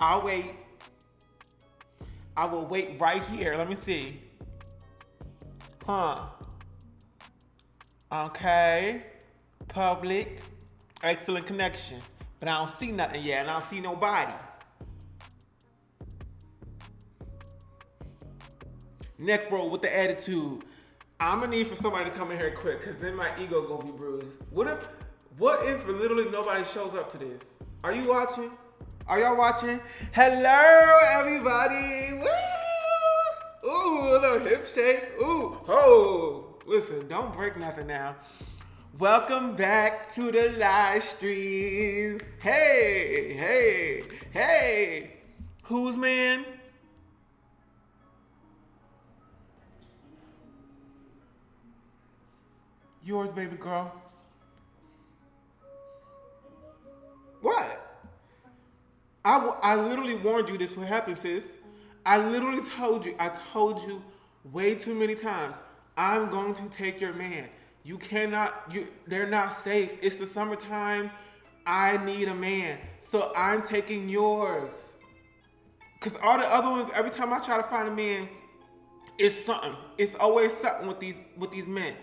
I'll wait. I will wait right here. Let me see. Huh. Okay. Public. Excellent connection. But I don't see nothing yet, and I don't see nobody. Neck roll with the attitude. I'm gonna need for somebody to come in here quick, cause then my ego gonna be bruised. What if literally nobody shows up to this? Are you watching? Are y'all watching? Hello, everybody. Woo! Ooh, a little hip shake. Ooh, ho. Listen, don't break nothing now. Welcome back to the live streams. Hey, hey, hey. Who's man? Yours, baby girl. What? I literally warned you this would happen, sis. I literally told you way too many times. I'm going to take your man. You cannot, they're not safe. It's the summertime. I need a man. So I'm taking yours. Cause all the other ones, every time I try to find a man, it's something. It's always something with these men.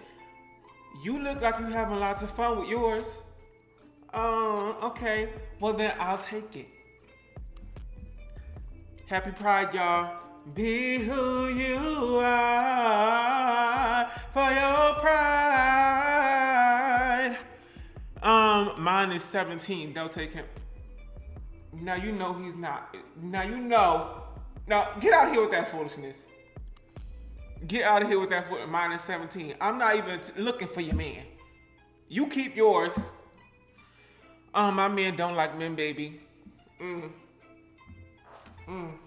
You look like you're having lots of fun with yours. Oh, okay. Well then I'll take it. Happy Pride, y'all. Be who you are for your pride. Mine is 17. Don't take him. Now you know he's not. Now you know. Now get out of here with that foolishness. Get out of here with that foot. Mine is 17. I'm not even looking for your man. You keep yours. My men don't like men, baby.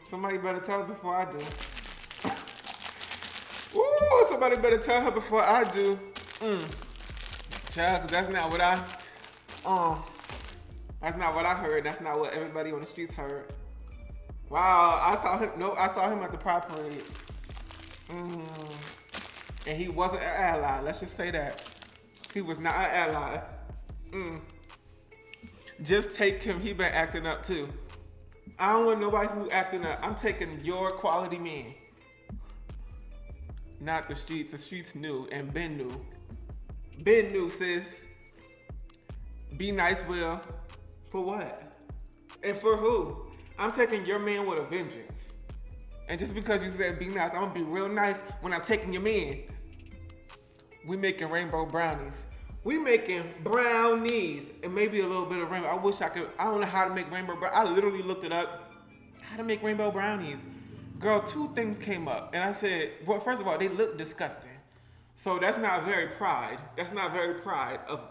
Somebody better tell her before I do. Ooh, somebody better tell her before I do. Child, 'cause that's not what I heard. That's not what everybody on the streets heard. Wow, I saw him at the Pride Parade. And he wasn't an ally. Let's just say that. He was not an ally. Just take him. He been acting up too. I don't want nobody who acting up. I'm taking your quality man. Not the streets. The streets knew and been new. Been new, sis. Be nice, Will. For what? And for who? I'm taking your man with a vengeance. And just because you said be nice, I'm gonna be real nice when I'm taking your man. We making rainbow brownies. We making brownies and maybe a little bit of rainbow. I wish I could. I don't know how to make rainbow brownies. I literally looked it up. How to make rainbow brownies. Girl, two things came up. And I said, well, first of all, they look disgusting. So that's not very pride. That's not very pride of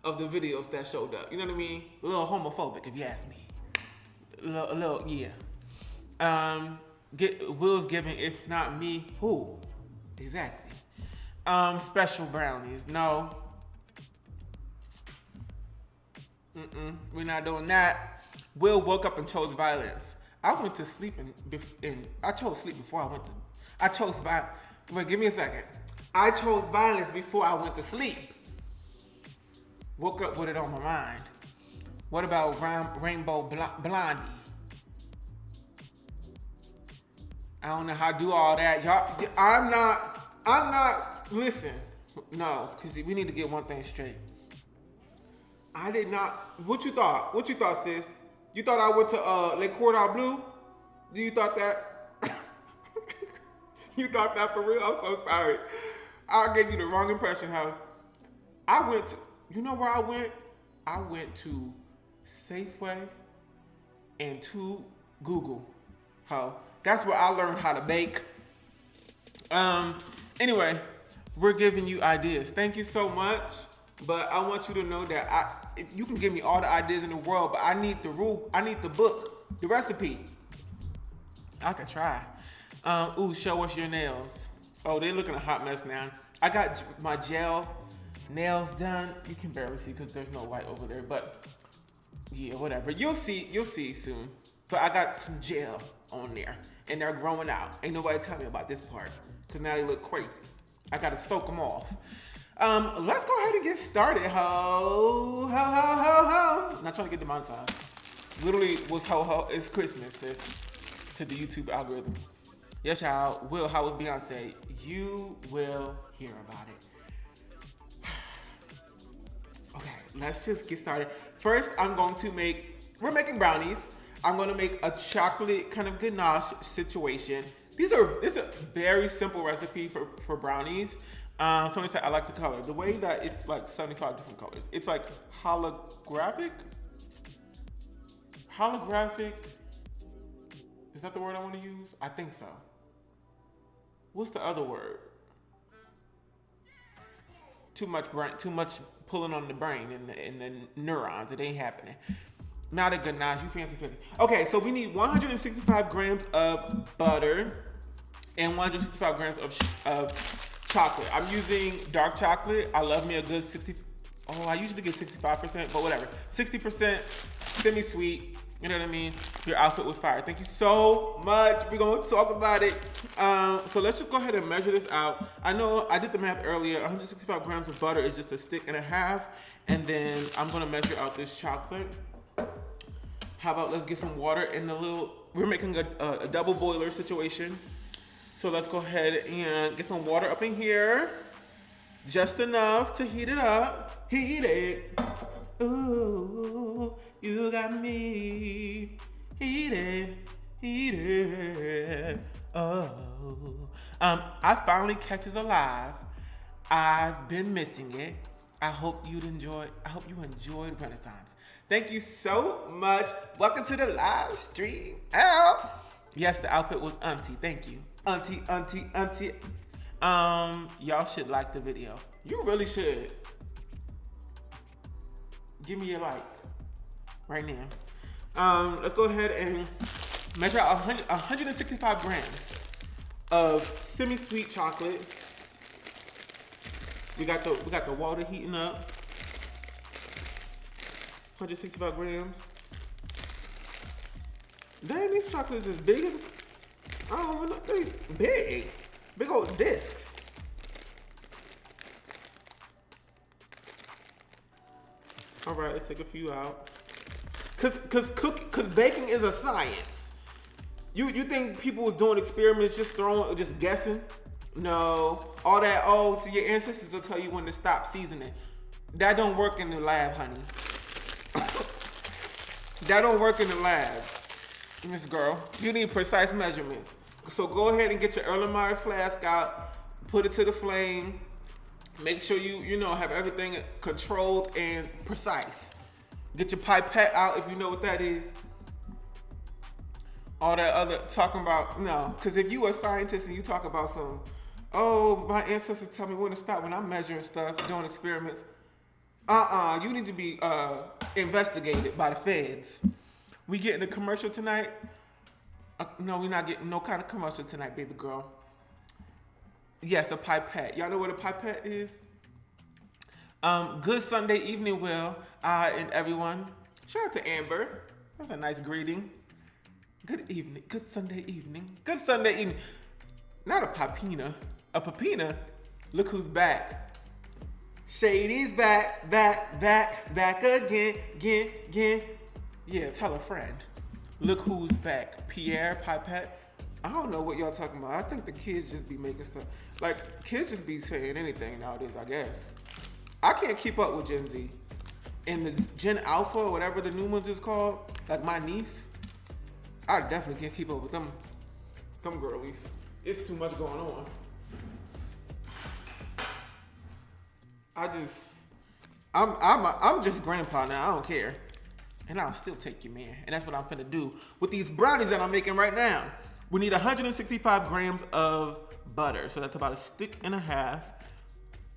the videos that showed up. You know what I mean? A little homophobic, if you ask me. A little, yeah. Will's giving, if not me, who? Exactly. Special brownies. No. We're not doing that. Will woke up and chose violence. I went to sleep and I chose sleep before I went to. I chose violence. Wait, give me a second. I chose violence before I went to sleep. Woke up with it on my mind. What about Rainbow Blondie? I don't know how to do all that. Y'all, I'm not, listen. No, because we need to get one thing straight. I did not, what you thought? What you thought, sis? You thought I went to Les Cordon Bleu? Do you thought that? You thought that for real? I'm so sorry. I gave you the wrong impression, huh? I went to, you know where I went? I went to Safeway and to Google, huh? That's where I learned how to bake. Anyway, we're giving you ideas. Thank you so much. But I want you to know that you can give me all the ideas in the world, but I need the book, the recipe. I could try. Show us your nails. Oh, they're looking a hot mess now. I got my gel nails done. You can barely see because there's no light over there, but yeah, whatever. You'll see soon. But I got some gel on there, and they're growing out. Ain't nobody tell me about this part, because now they look crazy. I gotta soak them off. Let's go ahead and get started, ho. Not trying to get demonetized. Literally was ho, it's Christmas, sis, to the YouTube algorithm. Yes, y'all. Will, how was Beyonce? You will hear about it. Okay, let's just get started. First, we're making brownies. I'm gonna make a chocolate kind of ganache situation. This is a very simple recipe for brownies. Somebody said I like the color. The way that it's like 75 different colors. It's like holographic. Holographic. Is that the word I want to use? I think so. What's the other word? Too much pulling on the brain and the neurons. It ain't happening. Not a ganache, you fancy. Okay, so we need 165 grams of butter and 165 grams of chocolate. I'm using dark chocolate. I love me a good 60. Oh, I usually get 65%, but whatever. 60% semi-sweet. You know what I mean? Your outfit was fire. Thank you so much. We're going to talk about it. So let's just go ahead and measure this out. I know I did the math earlier. 165 grams of butter is just a stick and a half. And then I'm going to measure out this chocolate. How about let's get some water in we're making a double boiler situation. So let's go ahead and get some water up in here. Just enough to heat it up. Heat it. Ooh, you got me. Heat it. Oh. I finally catches alive. I've been missing it. I hope you enjoyed Renaissance. Thank you so much. Welcome to the live stream. Ow. Yes, the outfit was auntie. Thank you. Auntie. Y'all should like the video. You really should. Give me a like right now. Let's go ahead and measure out 165 grams of semi-sweet chocolate. We got the water heating up. 165 grams. Dang, these chocolates is big as, I don't even know, they big. Big old discs. All right, let's take a few out. Cause baking is a science. You think people was doing experiments just guessing? No, all that, so your ancestors will tell you when to stop seasoning. That don't work in the lab, honey. That don't work in the lab, Miss Girl. You need precise measurements. So go ahead and get your Erlenmeyer flask out, put it to the flame. Make sure you have everything controlled and precise. Get your pipette out if you know what that is. All that other talking about, no. Because if you a scientist and you talk about my ancestors tell me when to stop when I'm measuring stuff, doing experiments. You need to be investigated by the feds. We getting a commercial tonight? No, we're not getting no kind of commercial tonight, baby girl. Yes, a pipette. Y'all know what a pipette is? Good Sunday evening, Will, and everyone. Shout out to Amber. That's a nice greeting. Good evening. Good Sunday evening. Good Sunday evening. Not a papina. A papina. Look who's back. Shady's back again. Yeah, tell a friend. Look who's back. Pierre Pipette. I don't know what y'all talking about. I think the kids just be making stuff. Like, kids just be saying anything nowadays, I guess. I can't keep up with Gen Z. And the Gen Alpha, or whatever the new ones is called, like my niece, I definitely can't keep up with them girlies. It's too much going on. I'm just grandpa now. I don't care. And I'll still take your man. And that's what I'm finna do with these brownies that I'm making right now. We need 165 grams of butter. So that's about a stick and a half.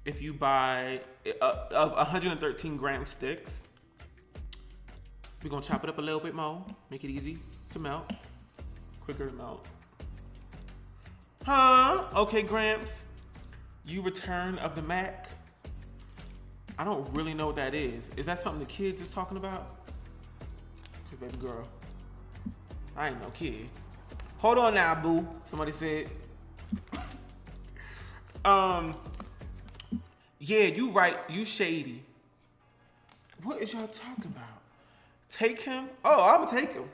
If you buy of 113 gram sticks. We're gonna chop it up a little bit more. Make it easy to melt. Quicker to melt. Okay, Gramps. You return of the Mac. I don't really know what that is. Is that something the kids is talking about? Cause baby girl, I ain't no kid. Hold on now, boo. Somebody said. Yeah, you right. You shady. What is y'all talking about? take him. Oh, I'm gonna take him.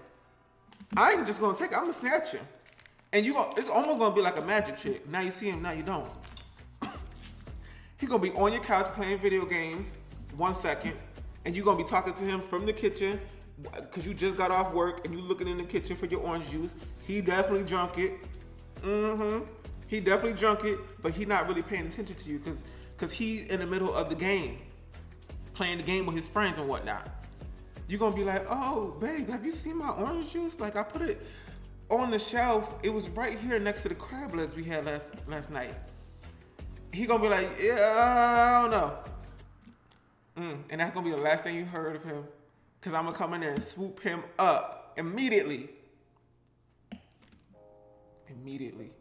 I ain't just gonna take him. I'm gonna snatch him. And it's almost gonna be like a magic trick. Now you see him, now you don't. He's gonna be on your couch playing video games 1 second, and you're gonna be talking to him from the kitchen because you just got off work and you looking in the kitchen for your orange juice. He definitely drunk it. He definitely drunk it, but he not really paying attention to you because he's in the middle of the game, playing the game with his friends and whatnot. You're gonna be like, oh, babe, have you seen my orange juice? Like, I put it on the shelf. It was right here next to the crab legs we had last night. He gonna be like, yeah, I don't know. And that's gonna be the last thing you heard of him, because I'm gonna come in there and swoop him up immediately.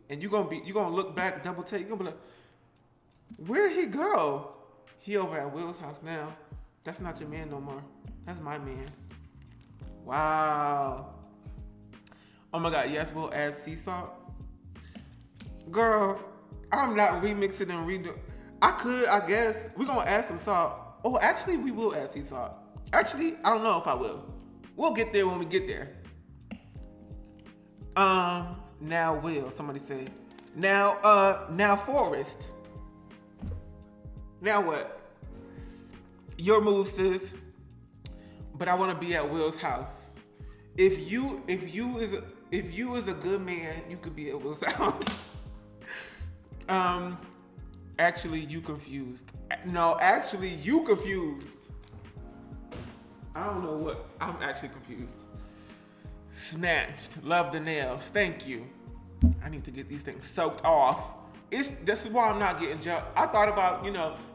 And you're gonna look back, double take. You're gonna be like, where'd he go? He over at Will's house now. That's not your man no more. That's my man. Wow. Oh my God, yes, we'll add sea salt. Girl, I'm not remixing and redoing. I could, I guess. We're gonna add some salt. Oh, actually, we will add sea salt. Actually, I don't know if I will. We'll get there when we get there. Now Will, somebody say. Now Forrest. Now what? Your move, sis. But I want to be at Will's house. If you is a good man, you could be at Will's house. Actually, you confused. No, actually, you confused. I don't know what. I'm actually confused. Snatched. Love the nails. Thank you. I need to get these things soaked off. This is why I'm not getting gel. I thought about,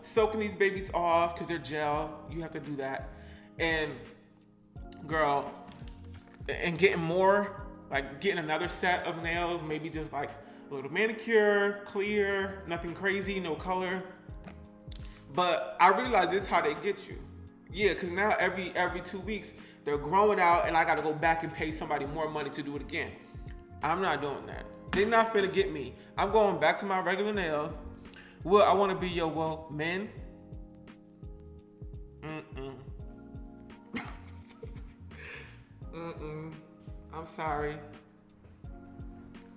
soaking these babies off because they're gel. You have to do that. And girl, and getting more, like getting another set of nails, maybe just like a little manicure, clear, nothing crazy, no color. But I realize this is how they get you. Yeah, because now every 2 weeks, they're growing out and I got to go back and pay somebody more money to do it again. I'm not doing that. They're not finna get me. I'm going back to my regular nails. Well, I want to be your, men. I'm sorry.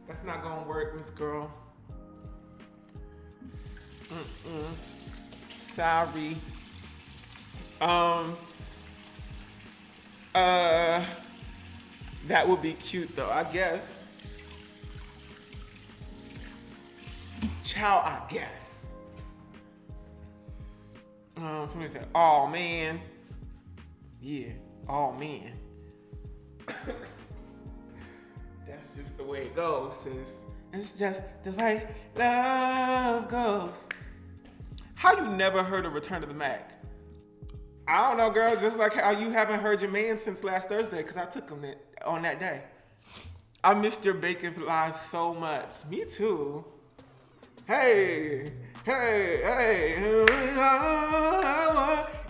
That's not gonna work, Miss Girl. Sorry. That would be cute though, I guess. Ciao, I guess. Somebody said, oh man. Yeah, oh man. That's just the way it goes, sis. It's just the way love goes. How you never heard of Return of the Mac? I don't know, girl. Just like how you haven't heard your man since last Thursday, because I took him on that day. I missed your bacon live so much. Me too. Hey.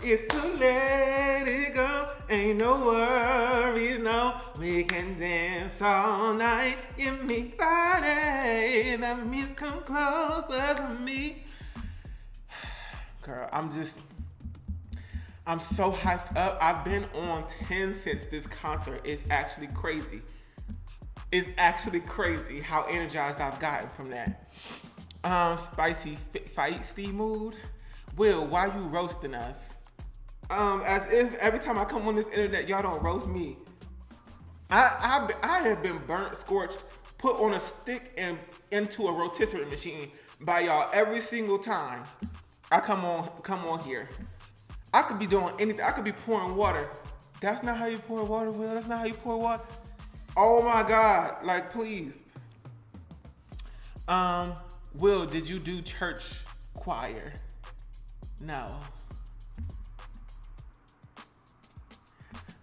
It's to let it go. Ain't no worries, no. We can dance all night. Give me body. That means come closer to me. Girl, I'm so hyped up. I've been on 10 since this concert. It's actually crazy. It's actually crazy how energized I've gotten from that. Spicy, feisty mood. Will, why you roasting us? As if every time I come on this internet, y'all don't roast me. I have been burnt, scorched, put on a stick and into a rotisserie machine by y'all every single time I come on here. I could be doing anything. I could be pouring water. That's not how you pour water, Will. That's not how you pour water. Oh my God, like please. Will, did you do church choir? No.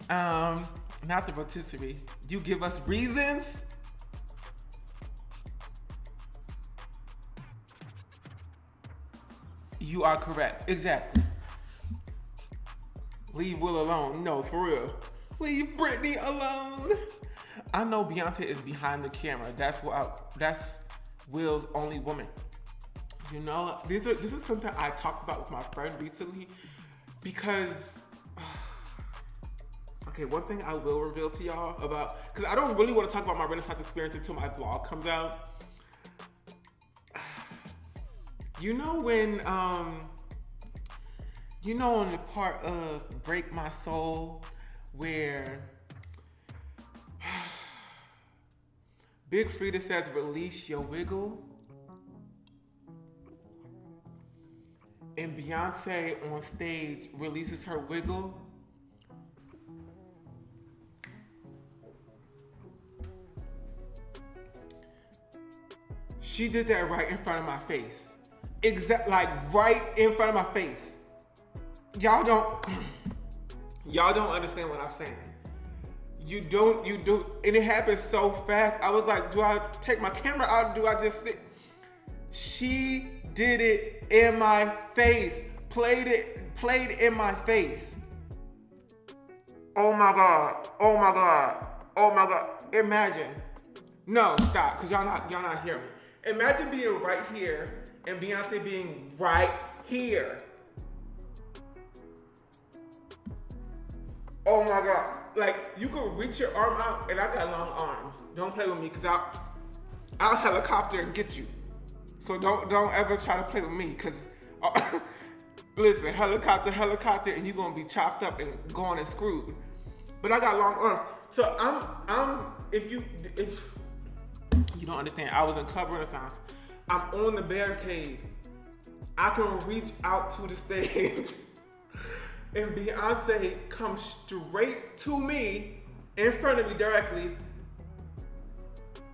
Not the rotisserie. You give us reasons? You are correct. Exactly. Leave Will alone. No, for real. Leave Britney alone. I know Beyonce is behind the camera. That's Will's only woman. This is something I talked about with my friend recently because Okay, one thing I will reveal to y'all about, because I don't really want to talk about my Renaissance experience until my vlog comes out. You know when, you know on the part of Break My Soul where Big Frida says, release your wiggle. And Beyonce on stage releases her wiggle. She did that right in front of my face. Like right in front of my face. Y'all don't understand what I'm saying. You do, and it happened so fast. I was like, do I take my camera out or do I just sit? She did it in my face. Played in my face. Oh my God. Oh my God. Oh my God. Imagine. No, stop, because y'all not hearing me. Imagine being right here and Beyonce being right here. Oh my God. Like, you could reach your arm out, and I got long arms. Don't play with me, because I'll helicopter and get you. So don't ever try to play with me, because listen, helicopter, and you're gonna be chopped up and gone and screwed. But I got long arms. So if you don't understand, I was in Club Renaissance. I'm on the barricade. I can reach out to the stage. And Beyonce comes straight to me, in front of me directly.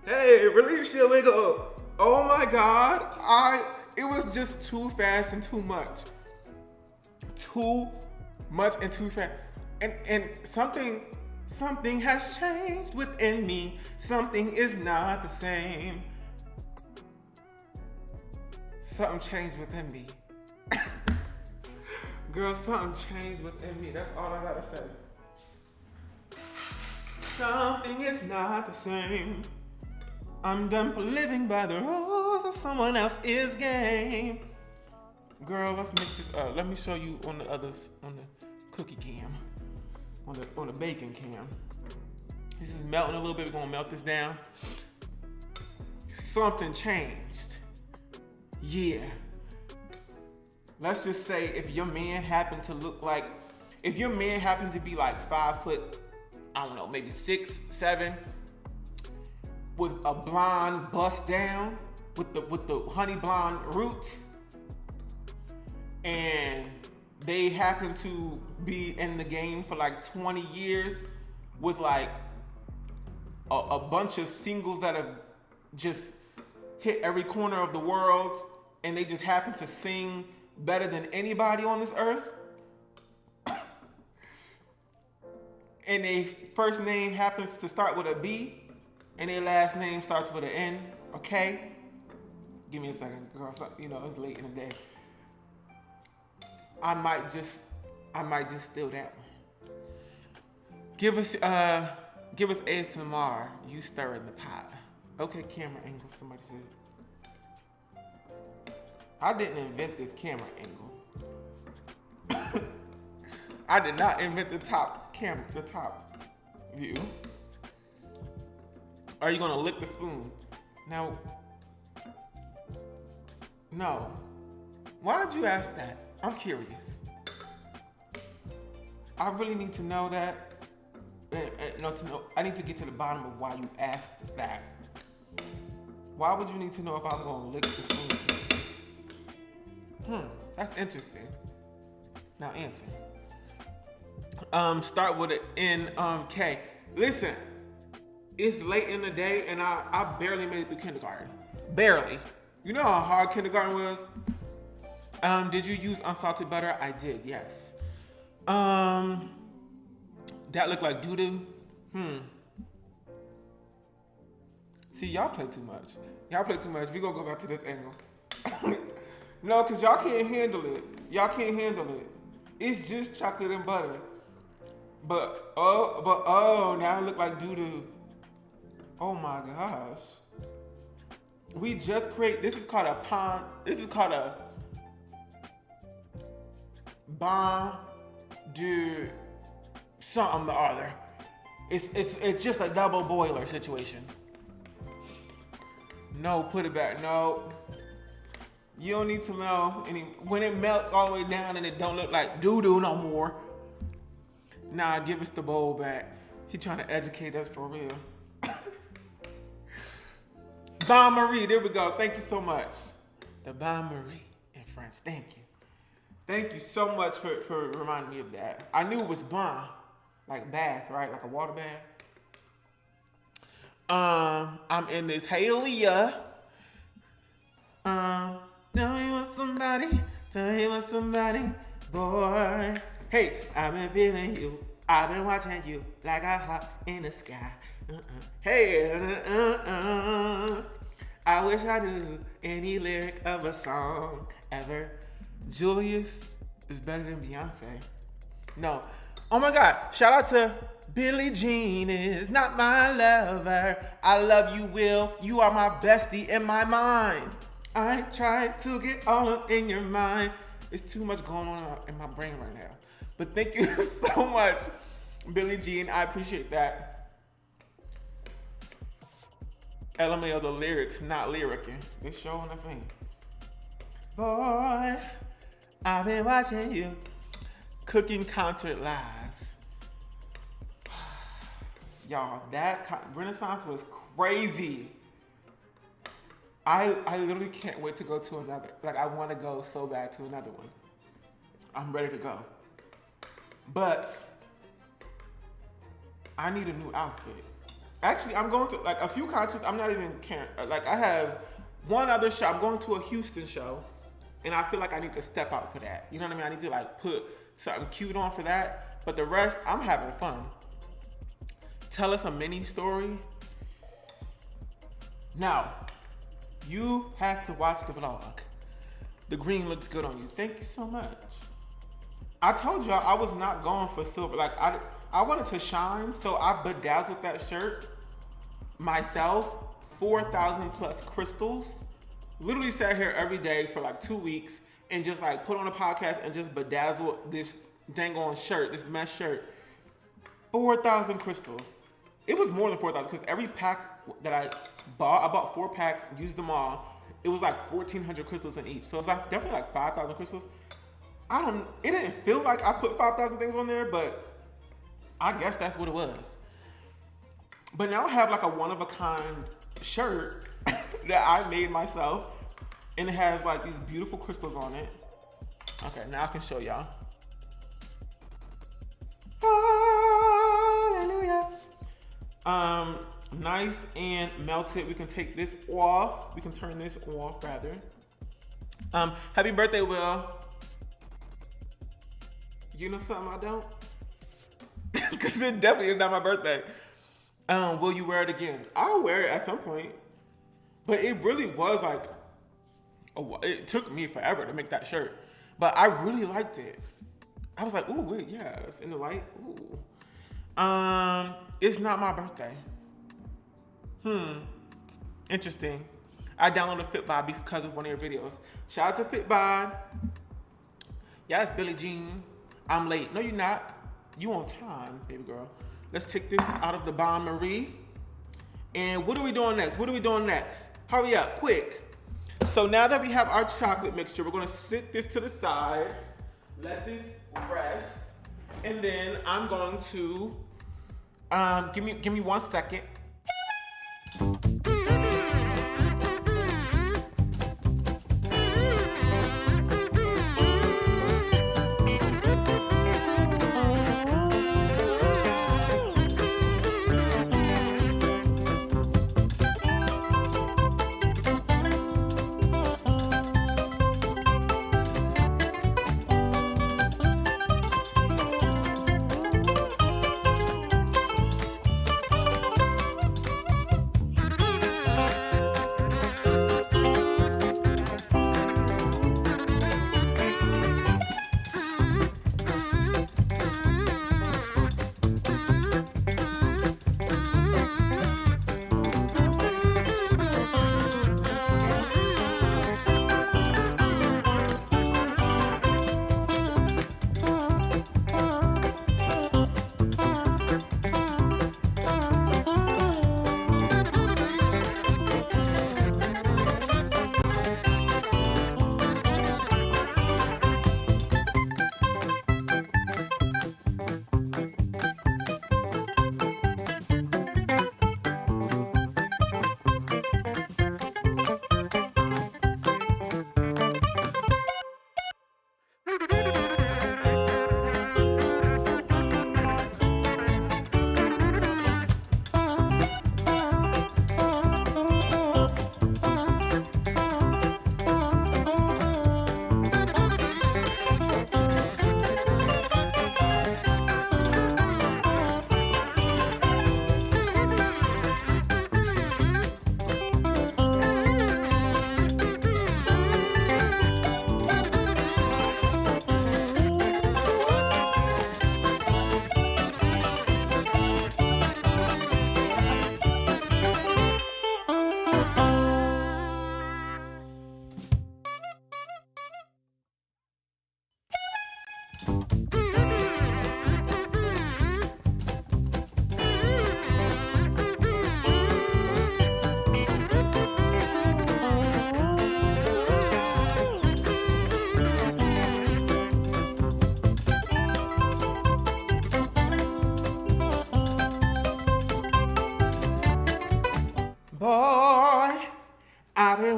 Hey, release your wiggle. Oh my God, it was just too fast and too much. Too much and too fast. And something has changed within me. Something is not the same. Something changed within me. Girl, something changed within me. That's all I gotta say. Something is not the same. I'm done for living by the rules of someone else's game. Girl, let's mix this up. Let me show you on the cookie cam. On the bacon cam. This is melting a little bit. We're gonna melt this down. Something changed. Yeah. Let's just say if your man happened to be like 5 foot, I don't know, maybe 6, 7, with a blonde bust down, with the honey blonde roots, and they happen to be in the game for like 20 years with like a bunch of singles that have just hit every corner of the world, and they just happen to sing better than anybody on this earth. And their first name happens to start with a B, and their last name starts with an N, okay? Give me a second, girl. It's late in the day. I might just steal that one. Give us ASMR. You stir in the pot. Okay, camera angle. Somebody said. I didn't invent this camera angle. I did not invent the top view. Are you gonna lick the spoon? Now, no. Why did you ask that? I'm curious. I really need to know that. I need to get to the bottom of why you asked that. Why would you need to know if I'm gonna lick the spoon? That's interesting. Now answer. Start with an N-K. Listen, it's late in the day and I barely made it through kindergarten. Barely. You know how hard kindergarten was? Did you use unsalted butter? I did, yes. That looked like doo-doo? See, y'all play too much. We gonna go back to this angle. No, because y'all can't handle it. It's just chocolate and butter. But now it look like doo-doo. Oh my gosh. We just this is called a bon de something or other. It's just a double boiler situation. No, put it back. No. You don't need to know when it melts all the way down and it don't look like doo-doo no more. Nah, give us the bowl back. He trying to educate us for real. Bon Marie, there we go. Thank you so much. The Bon Marie in French. Thank you. Thank you so much for reminding me of that. I knew it was bon, like bath, right? Like a water bath. I'm in this Halia. Tell me what somebody, boy. Hey, I've been feeling you. I've been watching you like a heart in the sky. Hey, I wish I knew any lyric of a song ever. Julius is better than Beyonce. No. Oh my God. Shout out to Billie Jean is not my lover. I love you, Will. You are my bestie in my mind. I try to get all up in your mind. There's too much going on in my brain right now. But thank you so much, Billie Jean. I appreciate that. LMAO, the lyrics, not lyricking. They showing the thing. Boy, I've been watching you. Cooking concert lives. Y'all, that Renaissance was crazy. I literally can't wait to go to another. Like, I want to go so bad to another one. I'm ready to go. But I need a new outfit. Actually, I'm going to, like, a few concerts. I'm not even caring. Like, I have one other show. I'm going to a Houston show, and I feel like I need to step out for that. You know what I mean? I need to, like, put something cute on for that. But the rest, I'm having fun. Tell us a mini story. Now, you have to watch the vlog. The green looks good on you. Thank you so much. I told y'all I was not going for silver. Like, I wanted to shine, so I bedazzled that shirt myself. 4,000 plus crystals. Literally sat here every day for like 2 weeks and just like put on a podcast and just bedazzle this dang on shirt, this mesh shirt. 4,000 crystals. It was more than 4,000 because every pack that I bought 4 packs, used them all. It was like 1,400 crystals in each. So it's like definitely like 5,000 crystals. It didn't feel like I put 5,000 things on there, but I guess that's what it was. But now I have like a one-of-a-kind shirt that I made myself, and it has like these beautiful crystals on it. Okay, now I can show y'all. Hallelujah. Nice and melted. We can take this off. We can turn this off rather. Happy birthday, Will. You know something I don't? Because it definitely is not my birthday. Will you wear it again? I'll wear it at some point. But it really was like, it took me forever to make that shirt. But I really liked it. I was like, ooh, wait, yeah, it's in the light. Ooh. It's not my birthday. Interesting. I downloaded Fitbod because of one of your videos. Shout out to Fitbod. Yeah, it's Billie Jean. I'm late. No, you're not. You on time, baby girl. Let's take this out of the Bon Marie. And what are we doing next? What are we doing next? Hurry up, quick. So now that we have our chocolate mixture, we're gonna sit this to the side, let this rest, and then I'm going to, give me 1 second.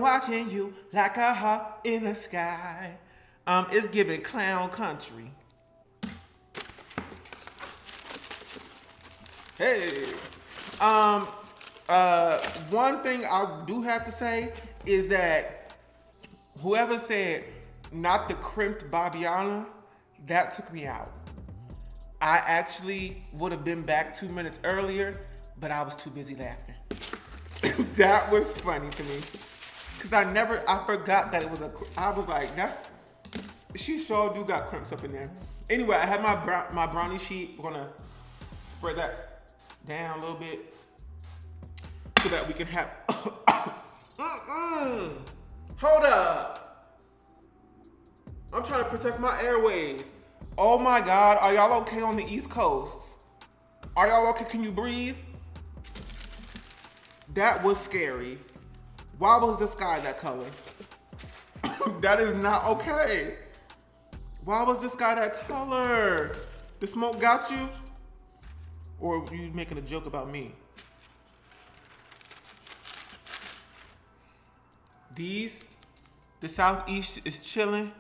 watching you like a hawk in the sky. It's giving clown country. Hey. One thing I do have to say is that whoever said not the crimped Bobbiana, that took me out. I actually would have been back 2 minutes earlier, but I was too busy laughing. That was funny to me. Cause I forgot that it was I was like, she sure do got crimps up in there. Anyway, I have my brownie sheet. We're gonna spread that down a little bit so that we can have, hold up. I'm trying to protect my airways. Oh my God, are y'all okay on the East Coast? Are y'all okay? Can you breathe? That was scary. Why was the sky that color? That is not okay. Why was the sky that color? The smoke got you? Or are you making a joke about me? The Southeast is chilling.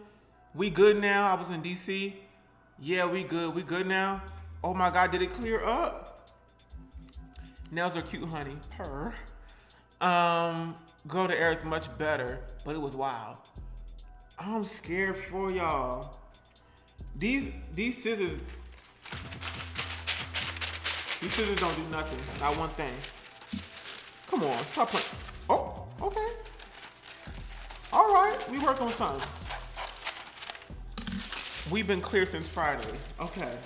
We good now. I was in DC. Yeah, we good now. Oh my God, did it clear up? Nails are cute, honey. Purr. Girl, the air is much better, but it was wild. I'm scared for y'all. These scissors don't do nothing. Not one thing. Come on, stop playing. Oh, okay. All right, we work on something. We've been clear since Friday. Okay,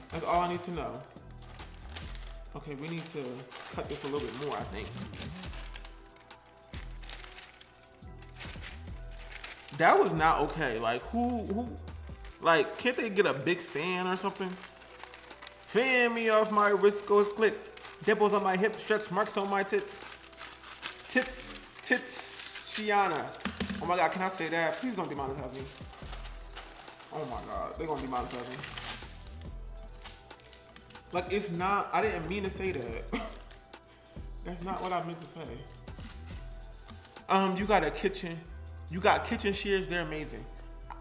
that's all I need to know. Okay, we need to cut this a little bit more, I think. That was not okay. Like, who, like, can't they get a big fan or something? Fan me off my wrist goes click. Dimples on my hip, stretch marks on my tits. Tits, Shiana. Oh my God, can I say that? Please don't demonetize me. Oh my God, they're gonna demonetize me. Like, it's not, I didn't mean to say that. That's not what I meant to say. You got a kitchen. You got kitchen shears, they're amazing.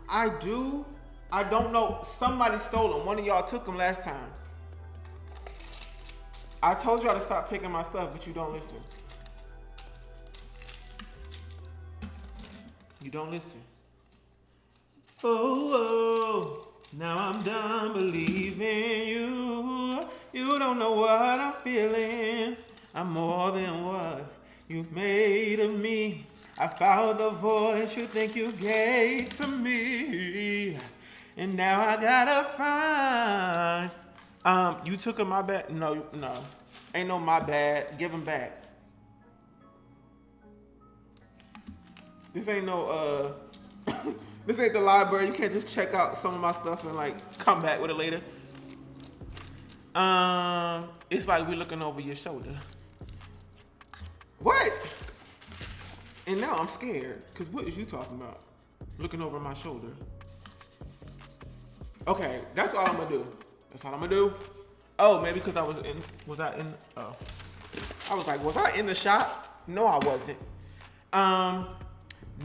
I don't know, somebody stole them. One of y'all took them last time. I told y'all to stop taking my stuff, but you don't listen. You don't listen. Oh, now I'm done believing you. You don't know what I'm feeling. I'm more than what you've made of me. I found the voice you think you gave to me. And now I gotta find. You took my bad? No. Ain't no my bad. Give them back. This ain't no, this ain't the library. You can't just check out some of my stuff and like come back with it later. It's like we're looking over your shoulder. What? And now I'm scared, because what is you talking about? Looking over my shoulder. Okay, that's all I'm gonna do. That's all I'm gonna do. Oh, maybe because I was in, I was like, was I in the shop? No, I wasn't.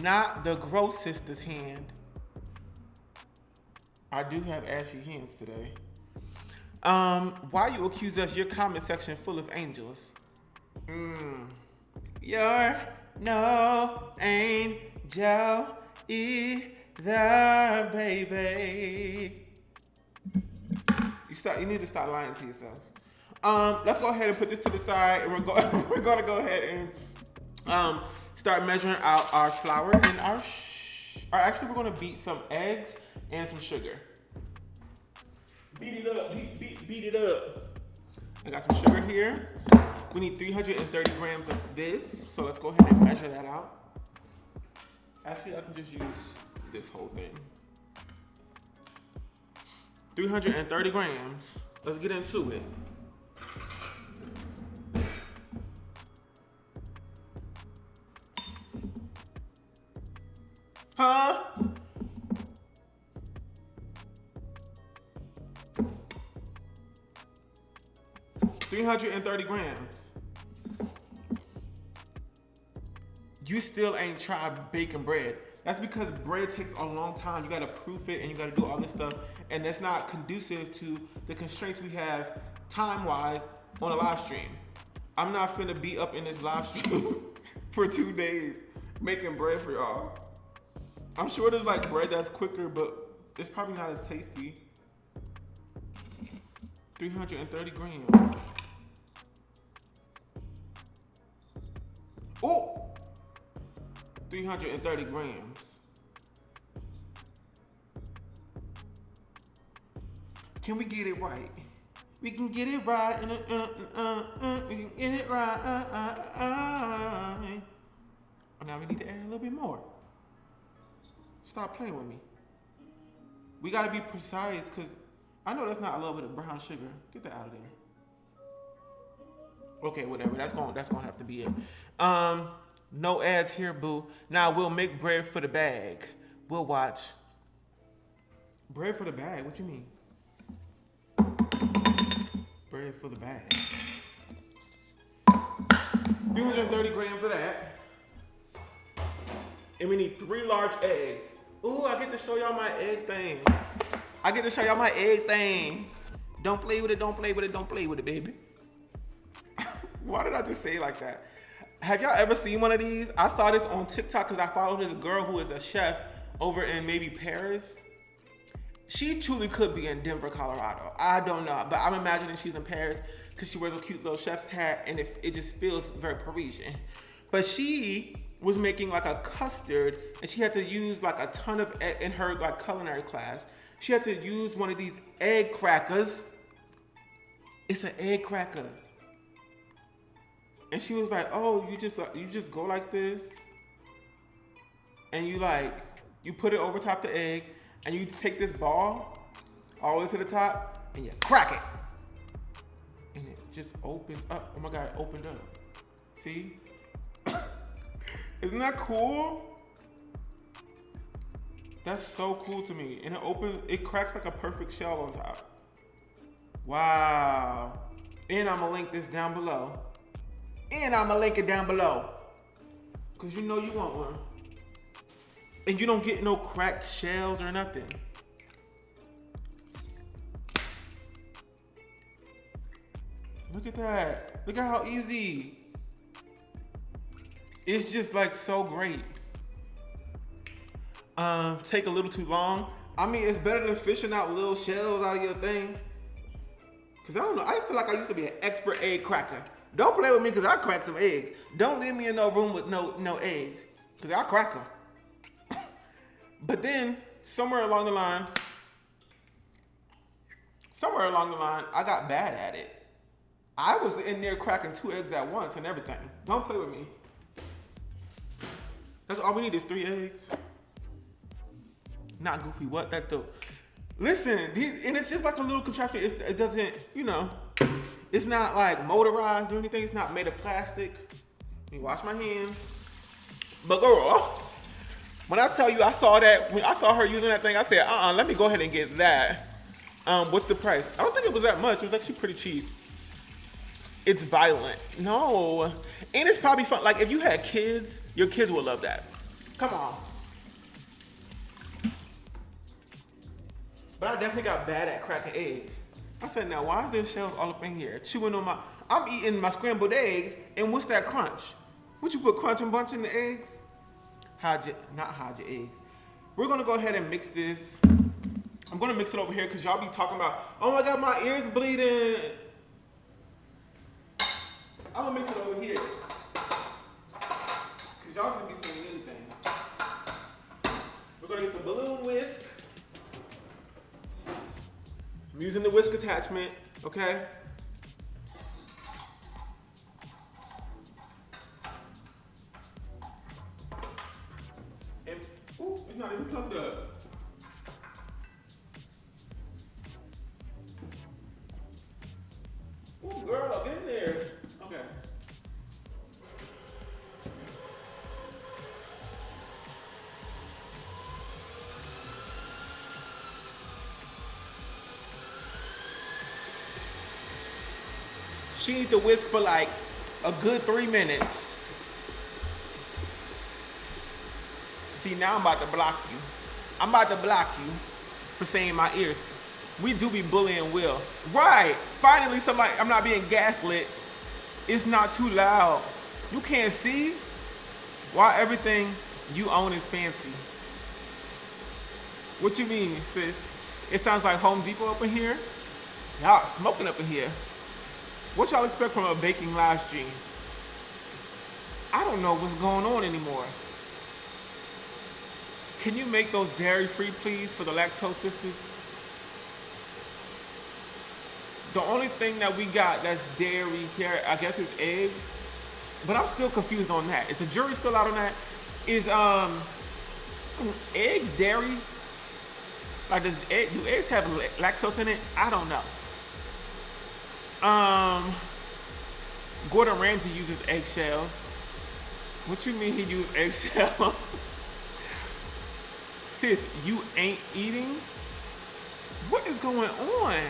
Not the gross sister's hand. I do have ashy hands today. Why you accuse us? Your comment section full of angels. You're no angel either, baby. You need to stop lying to yourself. Let's go ahead and put this to the side, and we're gonna go ahead and start measuring out our flour and our actually we're gonna beat some eggs and some sugar. Beat it up, beat it up. I got some sugar here. We need 330 grams of this, so let's go ahead and measure that out. Actually, I can just use this whole thing. 330 grams. Let's get into it. Huh? $330 grams. you still ain't tried baking bread. That's because bread takes a long time. You gotta proof it and you gotta do all this stuff. And that's not conducive to the constraints we have time-wise on a live stream. I'm not finna be up in this live stream for 2 days making bread for y'all. I'm sure there's like bread that's quicker, but it's probably not as tasty. 330 grams. Oh! 330 grams. Can we get it right? We can get it right. We can get it right. Now we need to add a little bit more. Stop playing with me. We gotta be precise, cause I know that's not a little bit of brown sugar. Get that out of there. Okay, whatever. That's gonna have to be it. No ads here, boo. Now we'll make bread for the bag. We'll watch. Bread for the bag? What you mean? Bread for the bag. 330 grams of that. And we need 3 large eggs. Ooh, I get to show y'all my egg thing. Don't play with it, don't play with it, don't play with it, baby. Why did I just say it like that? Have y'all ever seen one of these? I saw this on TikTok because I follow this girl who is a chef over in maybe Paris. She truly could be in Denver, Colorado. I don't know, but I'm imagining she's in Paris because she wears a cute little chef's hat and it just feels very Parisian. But she was making like a custard and she had to use like a ton of egg in her like culinary class. She had to use one of these egg crackers. It's an egg cracker. And she was like, oh, you just go like this. And you put it over top the egg and you take this ball all the way to the top and you crack it. And it just opens up. Oh my God, it opened up. See? Isn't that cool? That's so cool to me. And it cracks like a perfect shell on top. Wow. And I'm gonna link this down below. And I'm gonna link it down below. Cause you know you want one. And you don't get no cracked shells or nothing. Look at that. Look at how easy. It's just like so great. Take a little too long. I mean, it's better than fishing out little shells out of your thing. Cause I don't know, I feel like I used to be an expert egg cracker. Don't play with me cause I crack some eggs. Don't leave me in no room with no eggs. Cause I crack them. But then, somewhere along the line, I got bad at it. I was in there cracking 2 eggs at once and everything. Don't play with me. That's all we need is 3 eggs. Not goofy, what? That's dope. Listen, and it's just like a little contraption. It doesn't, it's not like motorized or anything. It's not made of plastic. Let me wash my hands. But girl, when I tell you I saw her using that thing, I said, let me go ahead and get that. What's the price? I don't think it was that much. It was actually pretty cheap. It's violent. No. And it's probably fun. Like if you had kids, your kids would love that. Come on. But I definitely got bad at cracking eggs. I said, now why is there shells all up in here? Chewing on I'm eating my scrambled eggs, and what's that crunch? What you put crunch and bunch in the eggs? Not hide your eggs. We're gonna go ahead and mix this. I'm gonna mix it over here because y'all be talking about, oh my God, my ear's bleeding. I'm gonna mix it over here. Cause y'all should be saying anything. We're gonna get the balloon whisk. I'm using the whisk attachment, okay? And, ooh, it's not even plugged up. Ooh, girl, get in there. Okay. She needs to whisk for like a good 3 minutes. See, now I'm about to block you. I'm about to block you for saying my ears. We do be bullying Will. Right. Finally, somebody, I'm not being gaslit. It's not too loud. You can't see why everything you own is fancy. What you mean, sis? It sounds like Home Depot up in here. Y'all smoking up in here. What y'all expect from a baking live stream? I don't know what's going on anymore. Can you make those dairy-free, please, for the lactose sisters? The only thing that we got that's dairy here, I guess, is eggs. But I'm still confused on that. Is the jury still out on that? Is eggs dairy? Like, do eggs have lactose in it? I don't know. Gordon Ramsay uses eggshells. What you mean he used eggshells? Sis, you ain't eating? What is going on?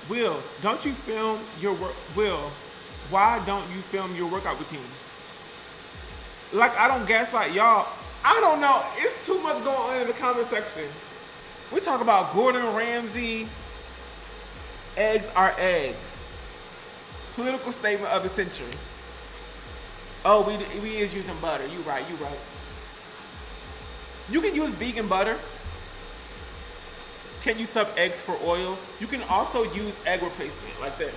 Will, don't you film your work? Will, why don't you film your workout routine? Like, I don't gaslight y'all. I don't know. It's too much going on in the comment section. We talk about Gordon Ramsay. Eggs are eggs. Political statement of the century. Oh, we is using butter. You right. You can use vegan butter. Can you sub eggs for oil? You can also use egg replacement like this.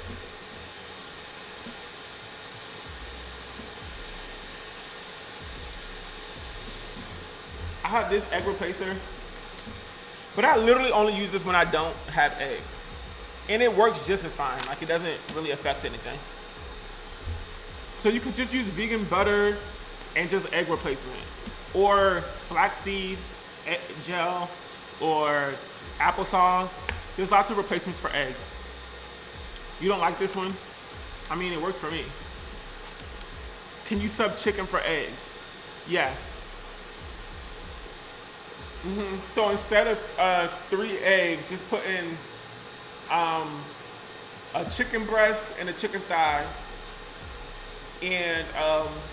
I have this egg replacer, but I literally only use this when I don't have eggs. And it works just as fine. Like, it doesn't really affect anything. So you can just use vegan butter and just egg replacement. Or flaxseed gel, or applesauce. There's lots of replacements for eggs. You don't like this one? I mean, it works for me. Can you sub chicken for eggs? Yes. So instead of 3 eggs, just put in a chicken breast and a chicken thigh, and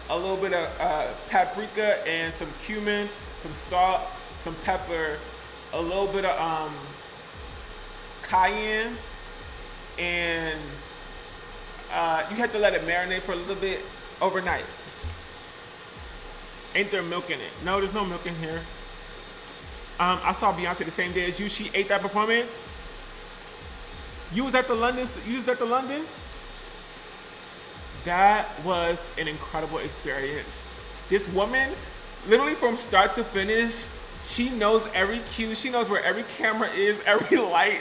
a little bit of paprika and some cumin, some salt, some pepper, a little bit of cayenne, and you have to let it marinate for a little bit overnight. Ain't there milk in it? No, there's no milk in here. I saw Beyonce the same day as you. She ate that performance. You was at the London. That was an incredible experience. This woman, literally from start to finish, she knows every cue. She knows where every camera is, every light.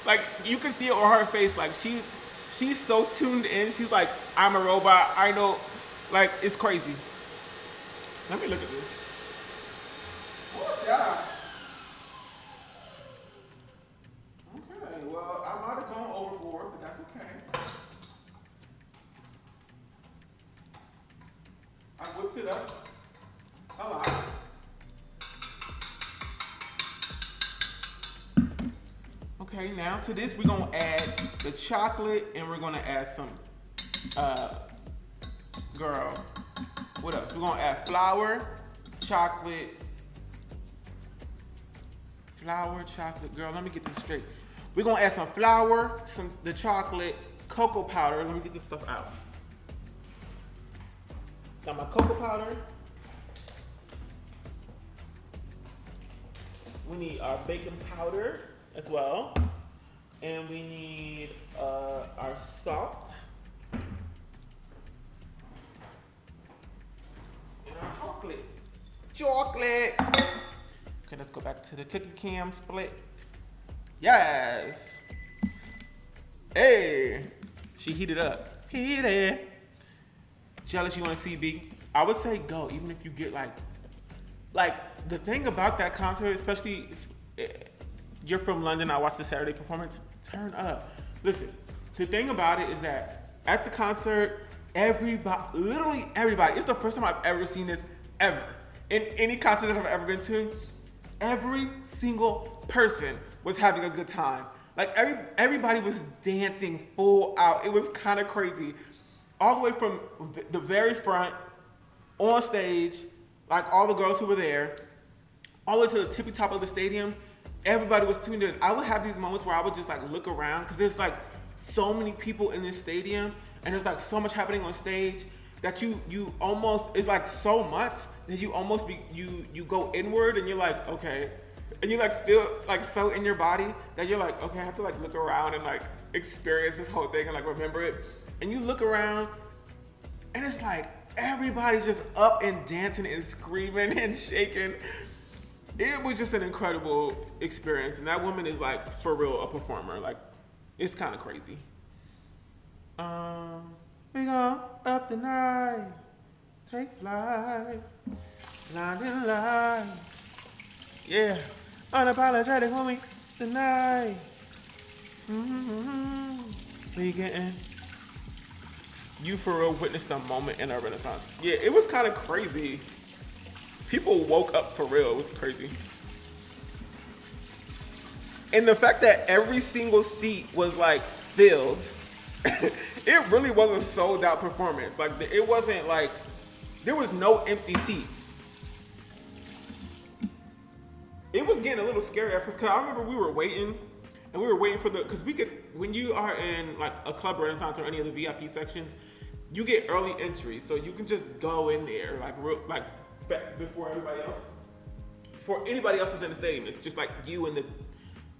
Like, you can see it on her face. Like, she's so tuned in. She's like, I'm a robot. I know. Like, it's crazy. Let me look at this. What's that? Okay, well, I might have gone overboard, but that's okay. I whipped it up a lot. Okay, now to this we're gonna add the chocolate, and we're gonna add some, what else? We're gonna add flour, chocolate, girl, let me get this straight. We're gonna add some flour, the chocolate, cocoa powder. Let me get this stuff out. Got my cocoa powder. We need our baking powder as well. And we need our salt. And our chocolate. Okay, let's go back to the cookie cam split. Yes. Hey, she heated up. Heated. Jealous you want to see B? I would say go, even if you get like the thing about that concert, especially if you're from London, I watched the Saturday performance, turn up. Listen, the thing about it is that at the concert, literally everybody, it's the first time I've ever seen this ever. In any concert that I've ever been to, every single person was having a good time. Like, everybody was dancing full out. It was kind of crazy. All the way from the very front, on stage, like all the girls who were there, all the way to the tippy top of the stadium, everybody was tuned in. I would have these moments where I would just like look around because there's like so many people in this stadium and there's like so much happening on stage that you almost, it's like so much that you almost you go inward and you're like, okay. And you like feel like so in your body that you're like, okay, I have to like look around and like experience this whole thing and like remember it. And you look around and it's like everybody's just up and dancing and screaming and shaking. It was just an incredible experience. And that woman is like for real a performer. Like it's kind of crazy. We go up the night, take flight, blinding light. Yeah, unapologetic homie tonight. We getting. You for real witnessed a moment in our Renaissance. Yeah, it was kind of crazy. People woke up for real. It was crazy. And the fact that every single seat was like filled, it really was a sold out performance. Like it wasn't like, there was no empty seats. It was getting a little scary at first because I remember we were waiting for because we could, when you are in like a club Renaissance or any of the VIP sections, you get early entry. So you can just go in there like before everybody else. Before anybody else is in the stadium. It's just like you and the,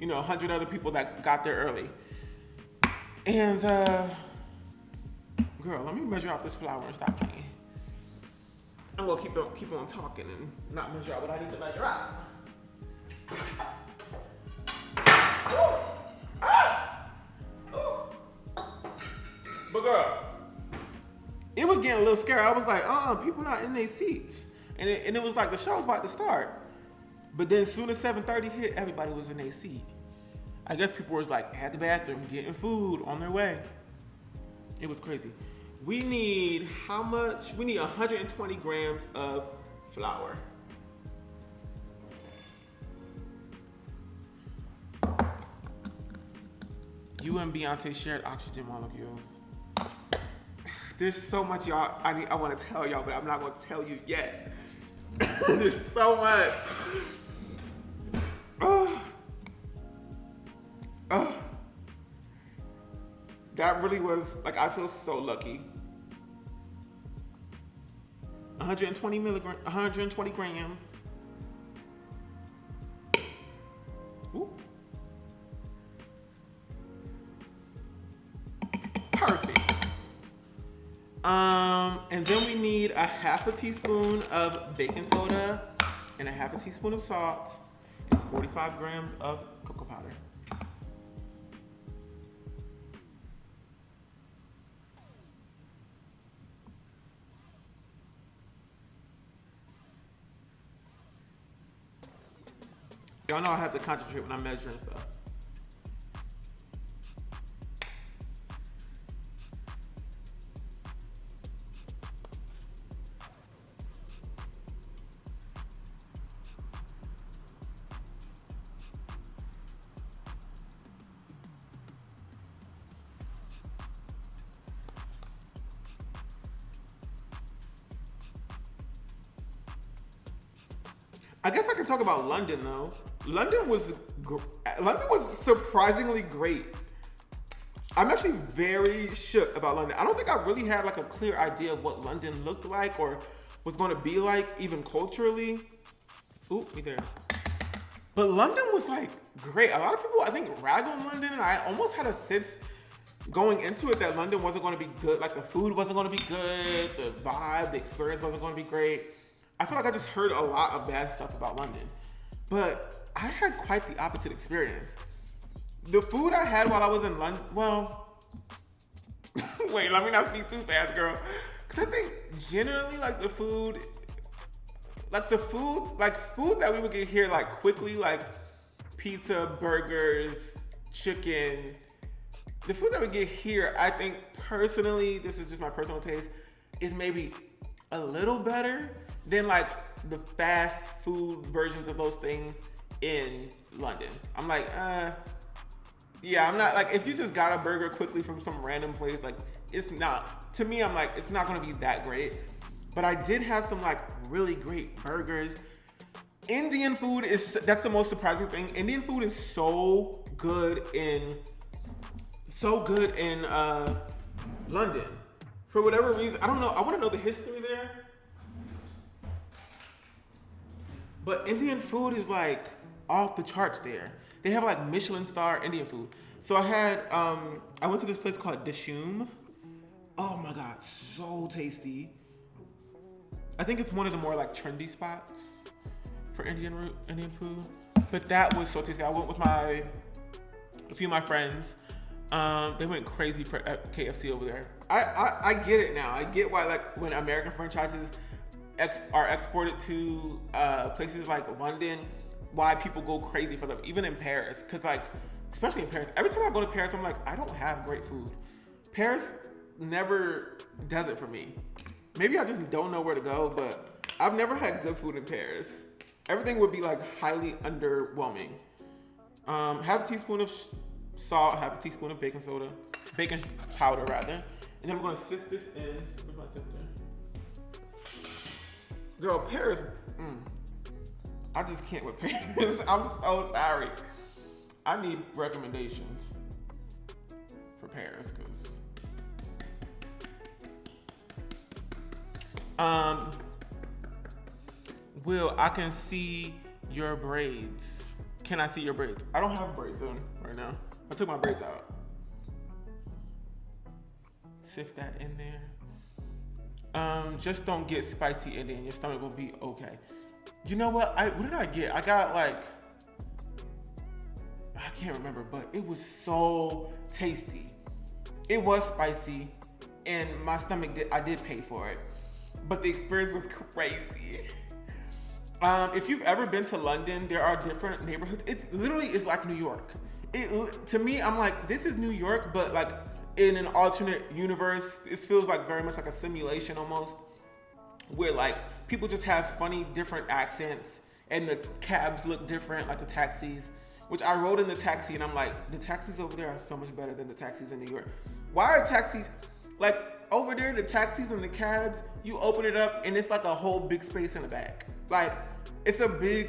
100 other people that got there early. And girl, let me measure out this flour and stop playing. I'm gonna keep on talking and not measure out what I need to measure out. But girl, it was getting a little scary. I was like, people not in their seats. And it was like the show was about to start. But then as soon as 7:30 hit, everybody was in their seat. I guess people was like at the bathroom getting food on their way. It was crazy. We need how much? We need 120 grams of flour. You and Beyonce shared oxygen molecules. There's so much y'all I want to tell y'all, but I'm not gonna tell you yet. There's so much. That really was like, I feel so lucky. 120 grams. Ooh. Perfect. And then we need a half a teaspoon of baking soda and a half a teaspoon of salt and 45 grams of cocoa powder. Y'all know I have to concentrate when I'm measuring stuff. I guess I can talk about London though. London was surprisingly great. I'm actually very shook about London. I don't think I really had like a clear idea of what London looked like or was going to be like, even culturally. Ooh, me there. But London was like great. A lot of people, I think, rag on London, and I almost had a sense going into it that London wasn't going to be good. Like the food wasn't going to be good, the vibe, the experience wasn't going to be great. I feel like I just heard a lot of bad stuff about London. But I had quite the opposite experience. The food I had while I was in London, well, wait, let me not speak too fast, girl. Cause I think generally like food that we would get here like quickly, like pizza, burgers, chicken. The food that we get here, I think personally, this is just my personal taste, is maybe a little better than like the fast food versions of those things in London. I'm like, yeah, I'm not like, if you just got a burger quickly from some random place, like it's not, to me, I'm like, it's not gonna be that great. But I did have some like really great burgers. Indian food that's the most surprising thing. Indian food is so good in London. For whatever reason, I don't know. I want to know the history there. But Indian food is like off the charts there. They have like Michelin star Indian food. So I went to this place called Dishoom. Oh my God, so tasty. I think it's one of the more like trendy spots for Indian food. But that was so tasty. I went with a few of my friends. They went crazy for KFC over there. I get it now. I get why like when American franchises are exported to places like London, why people go crazy for them, even in Paris. Because like, especially in Paris, every time I go to Paris, I'm like, I don't have great food. Paris never does it for me. Maybe I just don't know where to go, but I've never had good food in Paris. Everything would be like highly underwhelming. Half a teaspoon of salt, half a teaspoon of baking powder rather. And then I'm gonna sift this in. Where's my sifter? Girl, Paris, I just can't with Paris. I'm so sorry. I need recommendations for Paris, Will, I can see your braids. Can I see your braids? I don't have braids on right now. I took my braids out. Sift that in there. Just don't get spicy Indian. Your stomach will be okay. You know what? What did I get? I got like, I can't remember, but it was so tasty. It was spicy, and my stomach I did pay for it. But the experience was crazy. If you've ever been to London, there are different neighborhoods. It literally is like New York. To me, I'm like, this is New York, but like in an alternate universe. This feels like very much like a simulation almost, where like people just have funny different accents, and the cabs look different, like the taxis. Which I rode in the taxi, and I'm like, the taxis over there are so much better than the taxis in New York. Why are taxis like over there? The taxis and the cabs, you open it up, and it's like a whole big space in the back. Like it's a big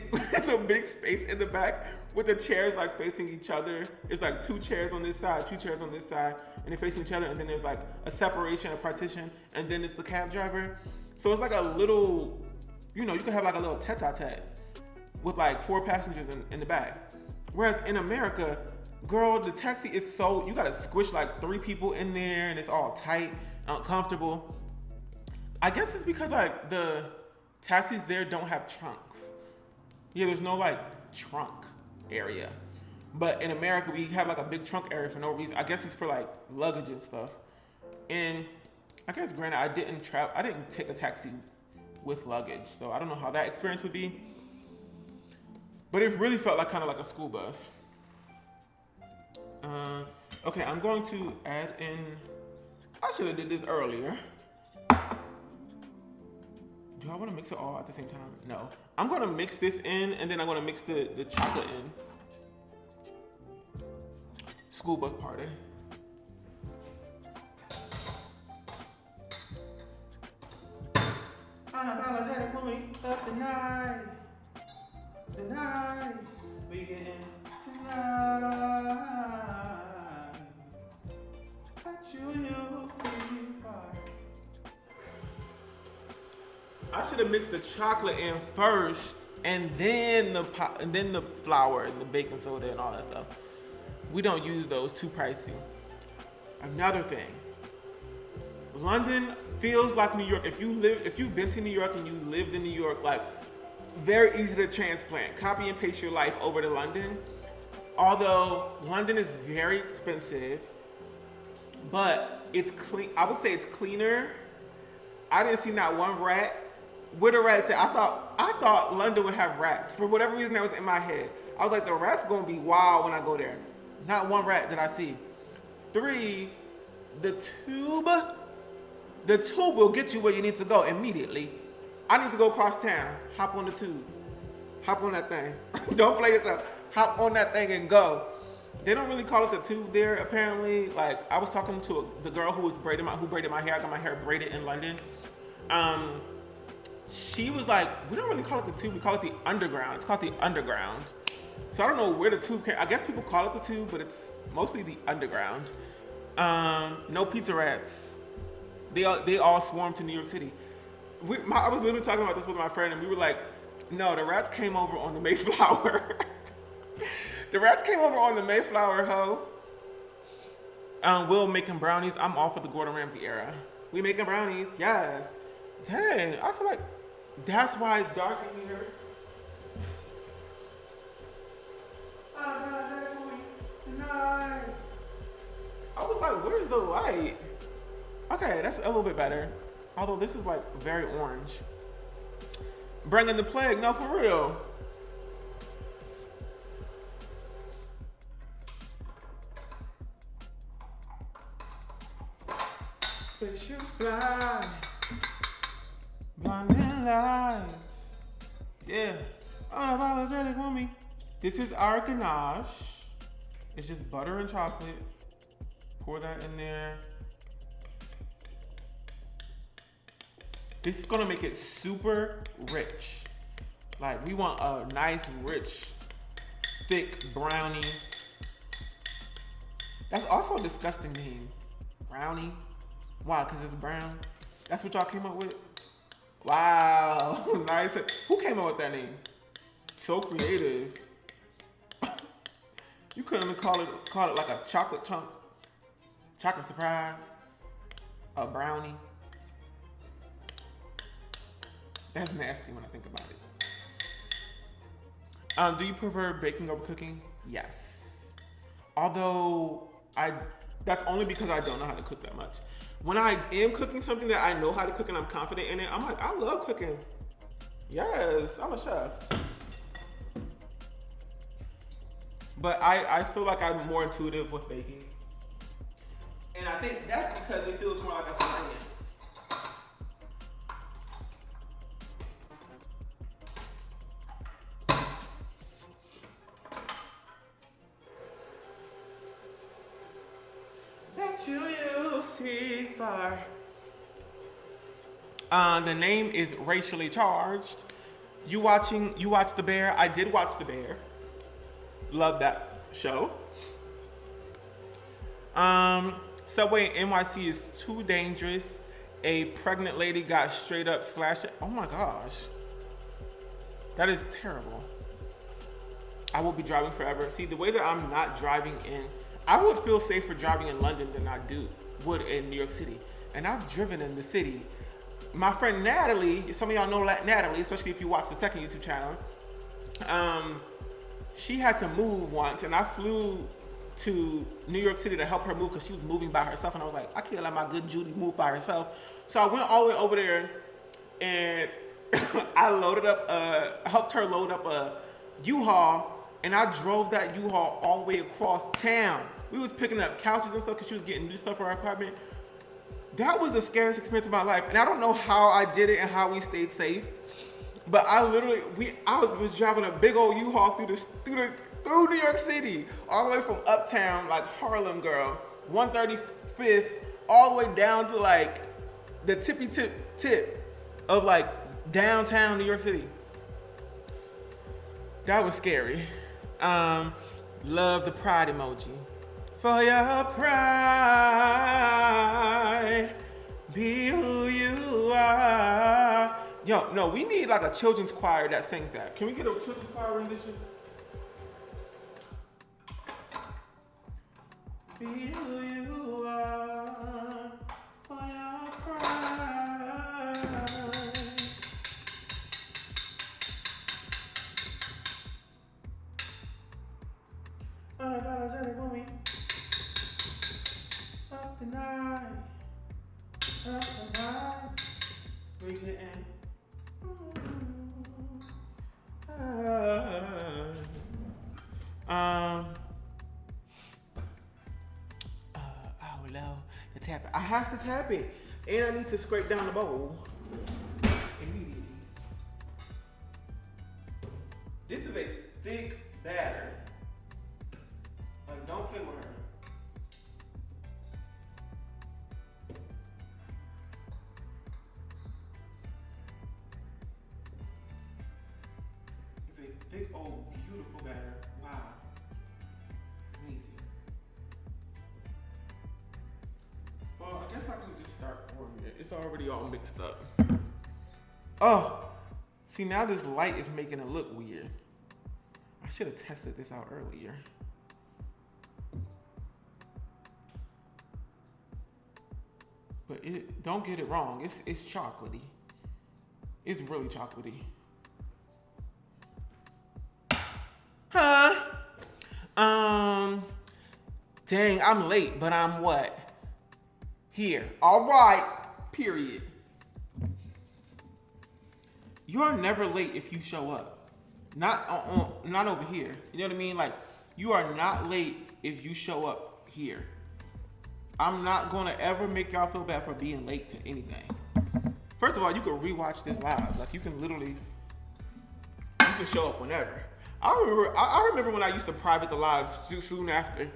space in the back with the chairs like facing each other. It's like 2 chairs on this side, 2 chairs on this side, and they're facing each other. And then there's like a separation, a partition, and then it's the cab driver. So it's like a little, you can have like a little tete-a-tete with like 4 passengers in the back. Whereas in America, girl, the taxi is you gotta squish like 3 people in there, and it's all tight, uncomfortable. I guess it's because like the taxis there don't have trunks. Yeah, there's no like trunk area. But in America, we have like a big trunk area for no reason. I guess it's for like luggage and stuff. And I guess granted, I didn't take a taxi with luggage, so I don't know how that experience would be. But it really felt like kind of like a school bus. Okay, I'm going to add in, I should have did this earlier. Do I want to mix it all at the same time? No. I'm going to mix this in, and then I'm going to mix the chocolate in. School bus party. Unapologetic when we up the night. The night we get in tonight. But you will see fire. I should have mixed the chocolate in first, and then the flour and the baking soda and all that stuff. We don't use those, too pricey. Another thing, London feels like New York. If you've been to New York and you lived in New York, like very easy to transplant. Copy and paste your life over to London. Although London is very expensive, but it's clean. I would say it's cleaner. I didn't see not one rat. Where the rats at? I thought London would have rats. For whatever reason that was in my head. I was like, the rat's gonna be wild when I go there. Not one rat did I see. 3, the tube will get you where you need to go immediately. I need to go across town. Hop on the tube. Hop on that thing. Don't play yourself. Hop on that thing and go. They don't really call it the tube there, apparently. Like, I was talking to the girl who braided my hair. I got my hair braided in London. she was like, we don't really call it the tube, we call it the underground. It's called the underground. So I don't know where the tube came. I guess people call it the tube, but it's mostly the underground. No pizza rats. They all swarm to New York City. I was literally talking about this with my friend, and we were like, no, the rats came over on the Mayflower. The rats came over on the Mayflower, ho. Will making brownies. I'm off with the Gordon Ramsay era. We making brownies, yes. Dang, I feel like that's why it's dark in here. I was like, where's the light? Okay, that's a little bit better. Although this is like very orange. Bringing the plague, no, for real. Spaceship fly, blinding lights. Yeah, unapologetic woman. This is our ganache. It's just butter and chocolate. Pour that in there. This is gonna make it super rich. Like, we want a nice, rich, thick brownie. That's also a disgusting name. Brownie. Why? Because it's brown? That's what y'all came up with? Wow. Nice. Who came up with that name? So creative. You couldn't even call it like a chocolate chunk. Chocolate surprise. A brownie. That's nasty when I think about it. Do you prefer baking over cooking? Yes. Although, that's only because I don't know how to cook that much. When I am cooking something that I know how to cook and I'm confident in it, I'm like, I love cooking. Yes, I'm a chef. But I feel like I'm more intuitive with baking. And I think that's because it feels more like a science. You see far. The name is racially charged. You watch The Bear? I did watch The Bear. Love that show. Subway in NYC is too dangerous. A pregnant lady got straight up slashed. Oh my gosh. That is terrible. I will be driving forever. See, the way that I'm not driving in, I would feel safer driving in London than I would in New York City. And I've driven in the city. My friend Natalie, some of y'all know Natalie, especially if you watch the second YouTube channel. She had to move once, and I flew to New York City to help her move because she was moving by herself. And I was like, I can't let my good Judy move by herself. So I went all the way over there, and I helped her load up a U-Haul, and I drove that U-Haul all the way across town. We was picking up couches and stuff because she was getting new stuff for her apartment. That was the scariest experience of my life. And I don't know how I did it and how we stayed safe. But I was driving a big old U-Haul through New York City, all the way from uptown, like Harlem girl, 135th, all the way down to like the tippy tip of like downtown New York City. That was scary. Love the pride emoji. For your pride, be who you are. Yo, no, we need like a children's choir that sings that. Can we get a children's choir rendition? Be who you are, for your pride. Unapologetic woman. Up the night, up the night, we getting. Oh no, the tap it. I have to tap it, and I need to scrape down the bowl immediately. This is a thick batter. Like, don't play with her. a thick, old, beautiful batter. Wow. Amazing. Well, I guess I can just start pouring it. It's already all mixed up. Oh, see now this light is making it look weird. I should have tested this out earlier. But don't get it wrong. It's chocolatey. It's really chocolatey. Huh? Dang, I'm late, but I'm what? Here. All right. Period. You are never late if you show up. Not over here. You know what I mean? Like, you are not late if you show up here. I'm not gonna ever make y'all feel bad for being late to anything. First of all, you can rewatch this live. Like, you can show up whenever. I remember when I used to private the lives soon after.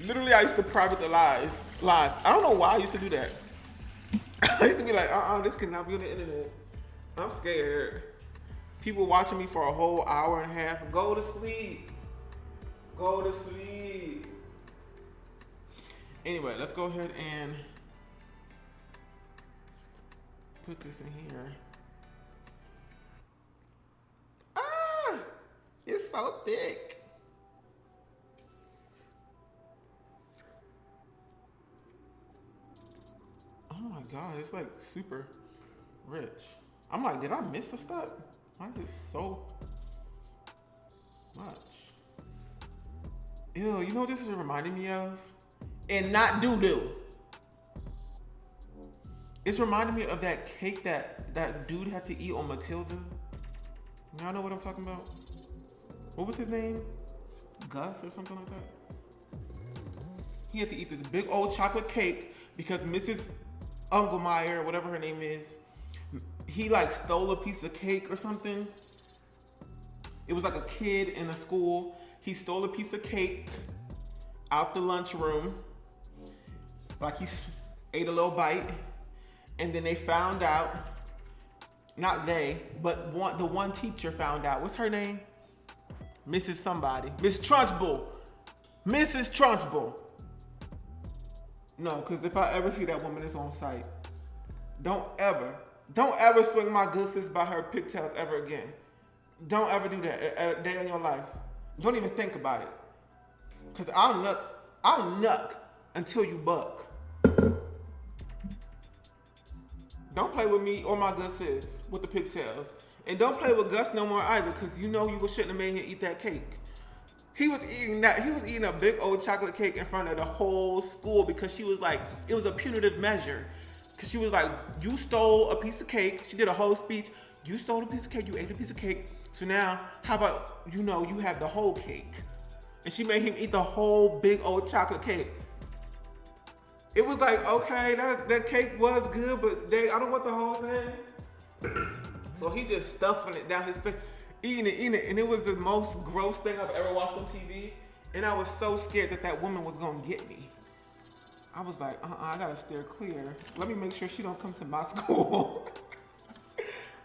Literally, I used to private the lives. I don't know why I used to do that. I used to be like, this cannot be on the internet. I'm scared. People watching me for a whole hour and a half. Go to sleep. Go to sleep. Anyway, let's go ahead and put this in here. Ah! It's so thick. Oh my God, it's like super rich. I'm like, did I miss a step? Why is it so much? Ew, you know what this is reminding me of? And not doo-doo. It's reminding me of that cake that dude had to eat on Matilda. Y'all know what I'm talking about? What was his name? Gus or something like that? He had to eat this big old chocolate cake because Mrs. Ungelmeyer, or whatever her name is, he like stole a piece of cake or something. It was like a kid in a school. He stole a piece of cake out the lunchroom. Like he ate a little bite. And then they found out, not they, but the one teacher found out. What's her name? Mrs. Somebody. Miss Trunchbull. Mrs. Trunchbull. No, because if I ever see that woman, it's on site. Don't ever swing my good sis by her pigtails ever again. Don't ever do that a day in your life. Don't even think about it. Because I'll nuck until you buck. Don't play with me or my good sis with the pigtails. And don't play with Gus no more either, because you know you shouldn't have made him eat that cake. He was eating a big old chocolate cake in front of the whole school because she was like, it was a punitive measure. Because she was like, you stole a piece of cake. She did a whole speech. You stole a piece of cake, you ate a piece of cake. So now, how about, you have the whole cake? And she made him eat the whole big old chocolate cake. It was like, okay, that cake was good, but I don't want the whole thing. So he just stuffing it down his face, eating it, and it was the most gross thing I've ever watched on TV. And I was so scared that woman was gonna get me. I was like, I gotta steer clear. Let me make sure she don't come to my school.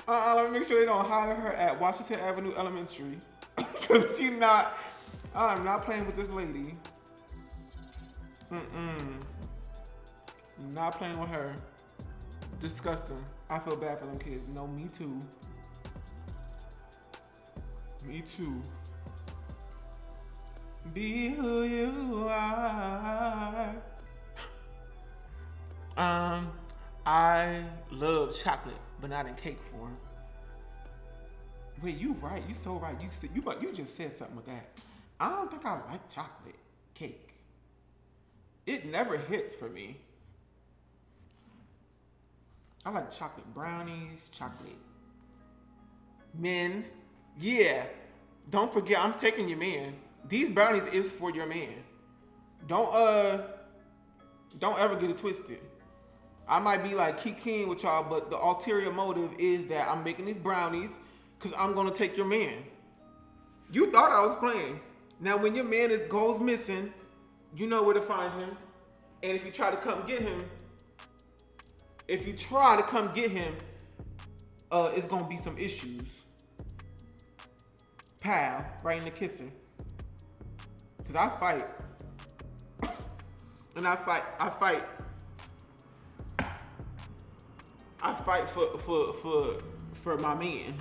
Let me make sure they don't hire her at Washington Avenue Elementary. Cause I'm not playing with this lady. Not playing with her. Disgusting. I feel bad for them kids. No, me too. Me too. Be who you are. I love chocolate, but not in cake form. Wait, you right. You so right. You just said something with that. I don't think I like chocolate cake. It never hits for me. I like chocolate brownies, chocolate men. Yeah. Don't forget, I'm taking your man. These brownies is for your man. Don't ever get it twisted. I might be like kikiing with y'all, but the ulterior motive is that I'm making these brownies because I'm gonna take your man. You thought I was playing. Now when your man goes missing, you know where to find him. And if you try to come get him, it's gonna be some issues. Pow, right in the kisser. Cause I fight. And I fight for my man.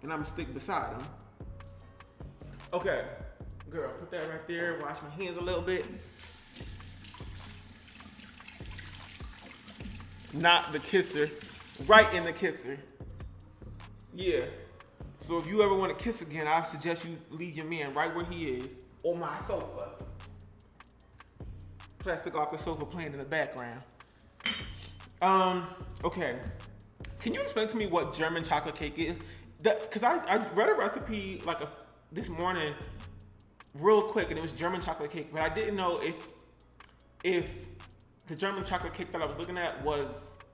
And I'm stick beside him. Okay, girl, put that right there. Wash my hands a little bit. Not the kisser, right in the kisser. Yeah. So if you ever want to kiss again, I suggest you leave your man right where he is, on my sofa. Plastic off the sofa playing in the background. Okay. Can you explain to me what German chocolate cake is? Because I read a recipe this morning real quick, and it was German chocolate cake, but I didn't know if the German chocolate cake that I was looking at was,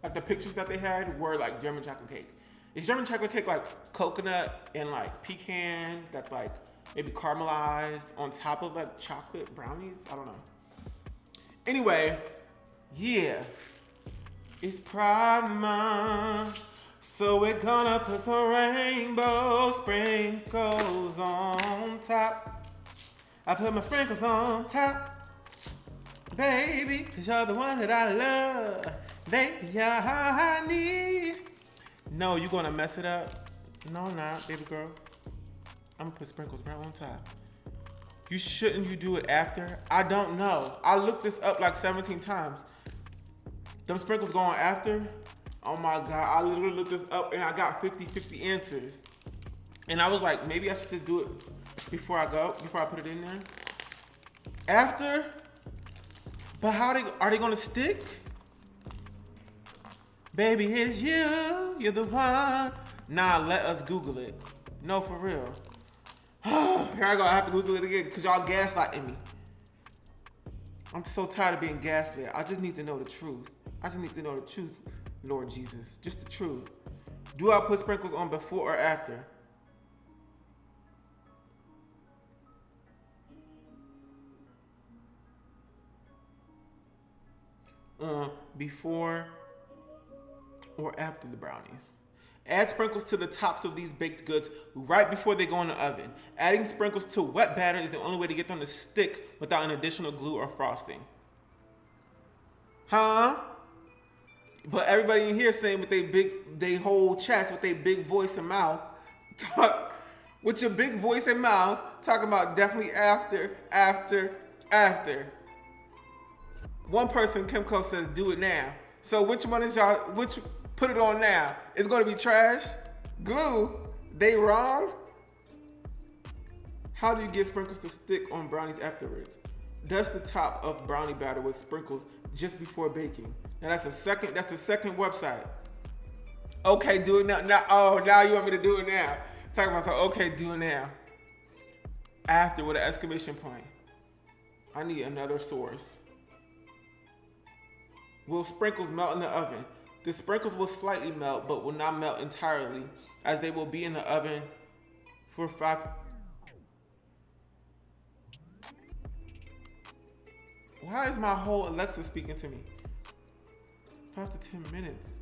like, the pictures that they had were like German chocolate cake. Is German chocolate cake like coconut and like pecan that's like maybe caramelized on top of like chocolate brownies? I don't know. Anyway, yeah. It's Pride Month, so we're gonna put some rainbow sprinkles on top. I put my sprinkles on top, baby, 'cause you're the one that I love. Baby, I need. No, you gonna mess it up? No, I'm not, baby girl. I'm gonna put sprinkles right on top. Shouldn't you do it after? I don't know. I looked this up like 17 times. Them sprinkles going after? Oh my God, I literally looked this up and I got 50 answers. And I was like, maybe I should just do it before I put it in there. After? But are they gonna stick? Baby, it's you, you're the one. Nah, let us Google it. No, for real. Here I go, I have to Google it again because y'all gaslighting me. I'm so tired of being gaslit. I just need to know the truth. I just need to know the truth, Lord Jesus. Just the truth. Do I put sprinkles on before or after? Before or after the brownies. Add sprinkles to the tops of these baked goods right before they go in the oven. Adding sprinkles to wet batter is the only way to get them to stick without an additional glue or frosting. Huh? But everybody in here saying with they whole chest, with their big voice and mouth, with your big voice and mouth, talking about definitely after. One person, Kimco, says do it now. So which one is y'all, put it on now? It's gonna be trash? Glue? They wrong? How do you get sprinkles to stick on brownies afterwards? Dust the top of brownie batter with sprinkles just before baking. Now that's the second website. Okay, do it now. Now you want me to do it now. Talking about, okay, do it now. After with an exclamation point. I need another source. Will sprinkles melt in the oven? The sprinkles will slightly melt, but will not melt entirely, as they will be in the oven for 5. Why is my whole Alexa speaking to me? 5 to 10 minutes.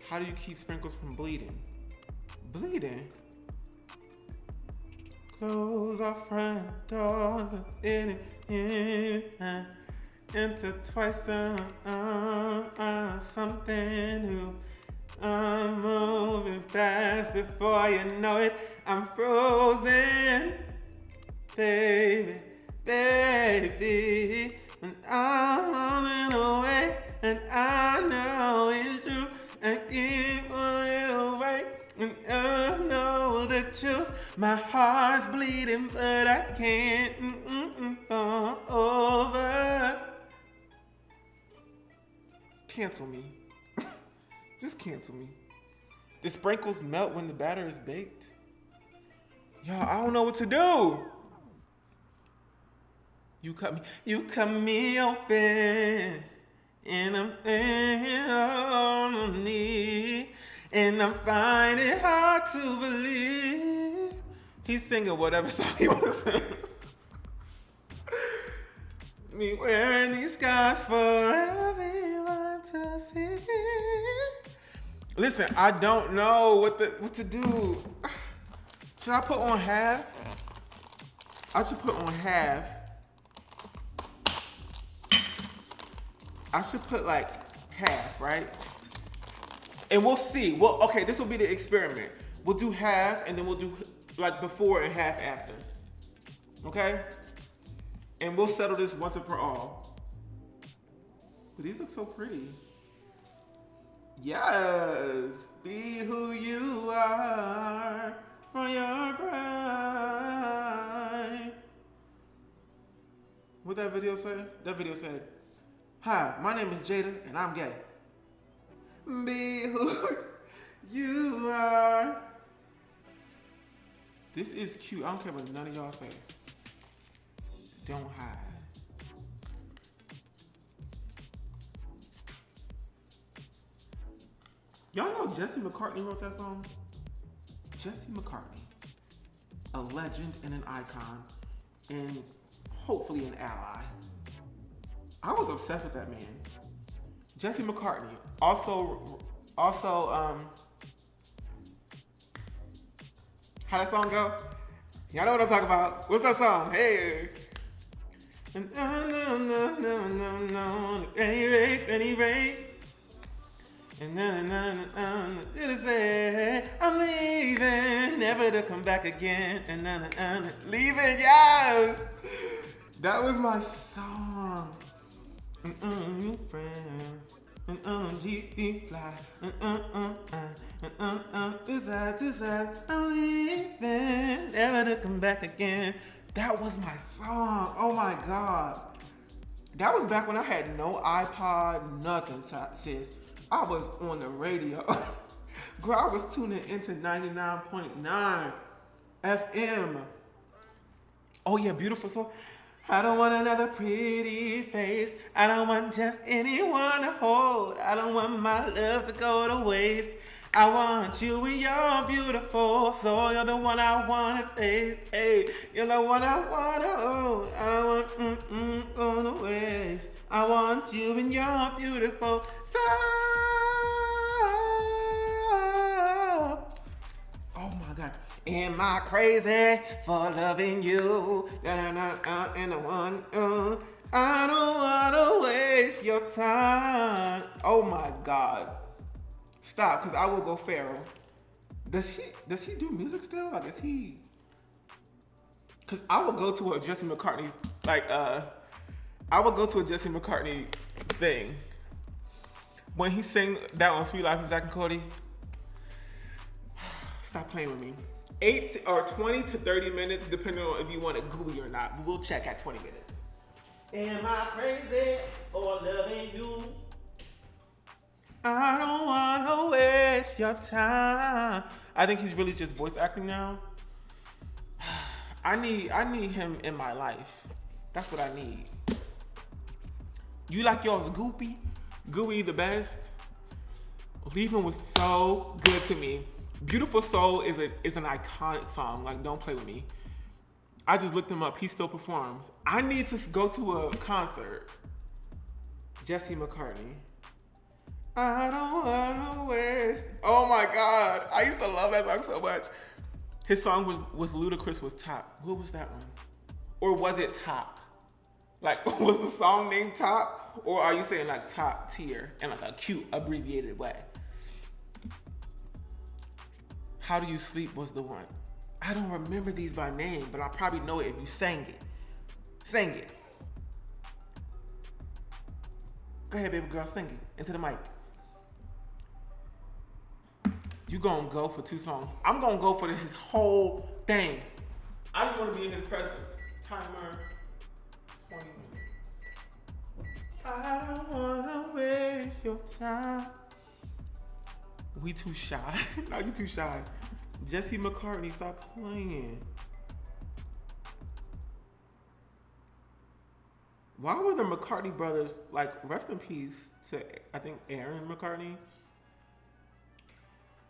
How do you keep sprinkles from bleeding? Bleeding? Close our front doors into twice something new. I'm moving fast before you know it. I'm frozen, baby, and I'm running away, and I know it's true. I keep pulling away, and I know the truth. My heart's bleeding, but I can't fall over. Cancel me. Just cancel me. The sprinkles melt when the batter is baked. Y'all, I don't know what to do. You cut me open, and I'm on my knee, and I'm finding it hard to believe. He's singing whatever song he wants to sing. Me wearing these scars for everyone to see. Listen, I don't know what to do. Should I put on half? I should put on half. I should put like half, right? And we'll see. Well, okay, this will be the experiment. We'll do half and then we'll do like before and half after. Okay? And we'll settle this once and for all. But these look so pretty. Yes, be who you are for your bride. What that video say? That video said, "Hi, my name is Jada and I'm gay. Be who you are." This is cute. I don't care what none of y'all say. Don't hide. Y'all know Jesse McCartney wrote that song? Jesse McCartney, a legend and an icon, and hopefully an ally. I was obsessed with that man. Jesse McCartney. Also, how that song go? Y'all know what I'm talking about. What's that song? Hey. And no, any race. And say, I'm leaving, never to come back again. And leaving, yes! That was my song. You friend. G fly. To side, I'm leaving, never to come back again. That was my song. Oh my God. That was back when I had no iPod, nothing, sis. I was on the radio. Girl, I was tuning into 99.9 FM. Oh yeah, beautiful song. I don't want another pretty face. I don't want just anyone to hold. I don't want my love to go to waste. I want you and you're beautiful. So you're the one I want to taste. Hey, you're the one I want to hold. I want go to waste. I want you and you're beautiful. So, oh my God. Am I crazy for loving you? And the one, I don't wanna waste your time. Oh my God. Stop, cause I will go feral. Does he do music still? Like, is he? Cause I will go to a Jesse McCartney, I would go to a Jesse McCartney thing. When he sang that on Sweet Life of Zack and Cody. Stop playing with me. 8 or 20 to 30 minutes, depending on if you want it gooey or not. But we'll check at 20 minutes. Am I crazy for loving you? I don't wanna waste your time. I think he's really just voice acting now. I need him in my life. That's what I need. You like yours goopy? Gooey the best? Leaving was so good to me. Beautiful Soul is an iconic song. Like, don't play with me. I just looked him up. He still performs. I need to go to a concert. Jesse McCartney. I don't wanna waste. Oh my God. I used to love that song so much. His song was Ludacris was Top. What was that one? Or was it Top? Like, was the song named Top? Or are you saying like top tier in like a cute abbreviated way? How Do You Sleep was the one. I don't remember these by name, but I probably know it if you sang it. Sing it. Go ahead, baby girl, sing it into the mic. You gonna go for 2 songs. I'm gonna go for his whole thing. I just wanna be in his presence. Timer, 20 minutes. I don't wanna waste your time. We too shy. No, you too shy. Jesse McCartney, stop playing. Why were the McCartney brothers, like, rest in peace to, I think, Aaron McCartney?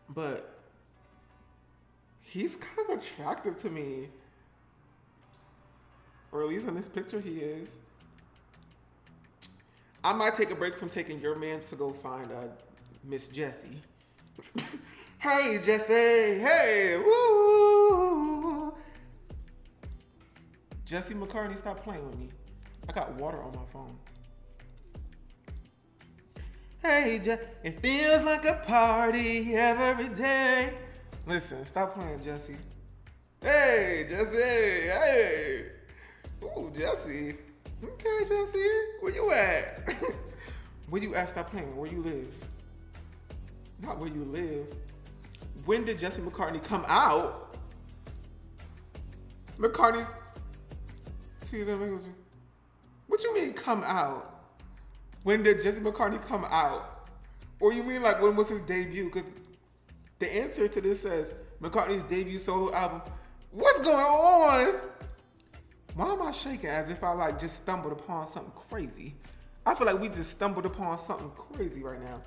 But he's kind of attractive to me. Or at least in this picture he is. I might take a break from taking your man to go find Miss Jessie. Hey, Jessie. Hey, woo. Jesse McCartney, stop playing with me. I got water on my phone. Hey, it feels like a party every day. Listen, stop playing, Jesse. Hey, Jesse, hey. Ooh, Jesse. Okay, Jesse, where you at? Where you at? Stop playing. Where you live? Not where you live. When did Jesse McCartney come out? McCartney's. What you mean come out? When did Jesse McCartney come out? Or you mean like when was his debut? Because the answer to this says McCartney's debut solo album. What's going on? Why am I shaking as if I like just stumbled upon something crazy? I feel like we just stumbled upon something crazy right now.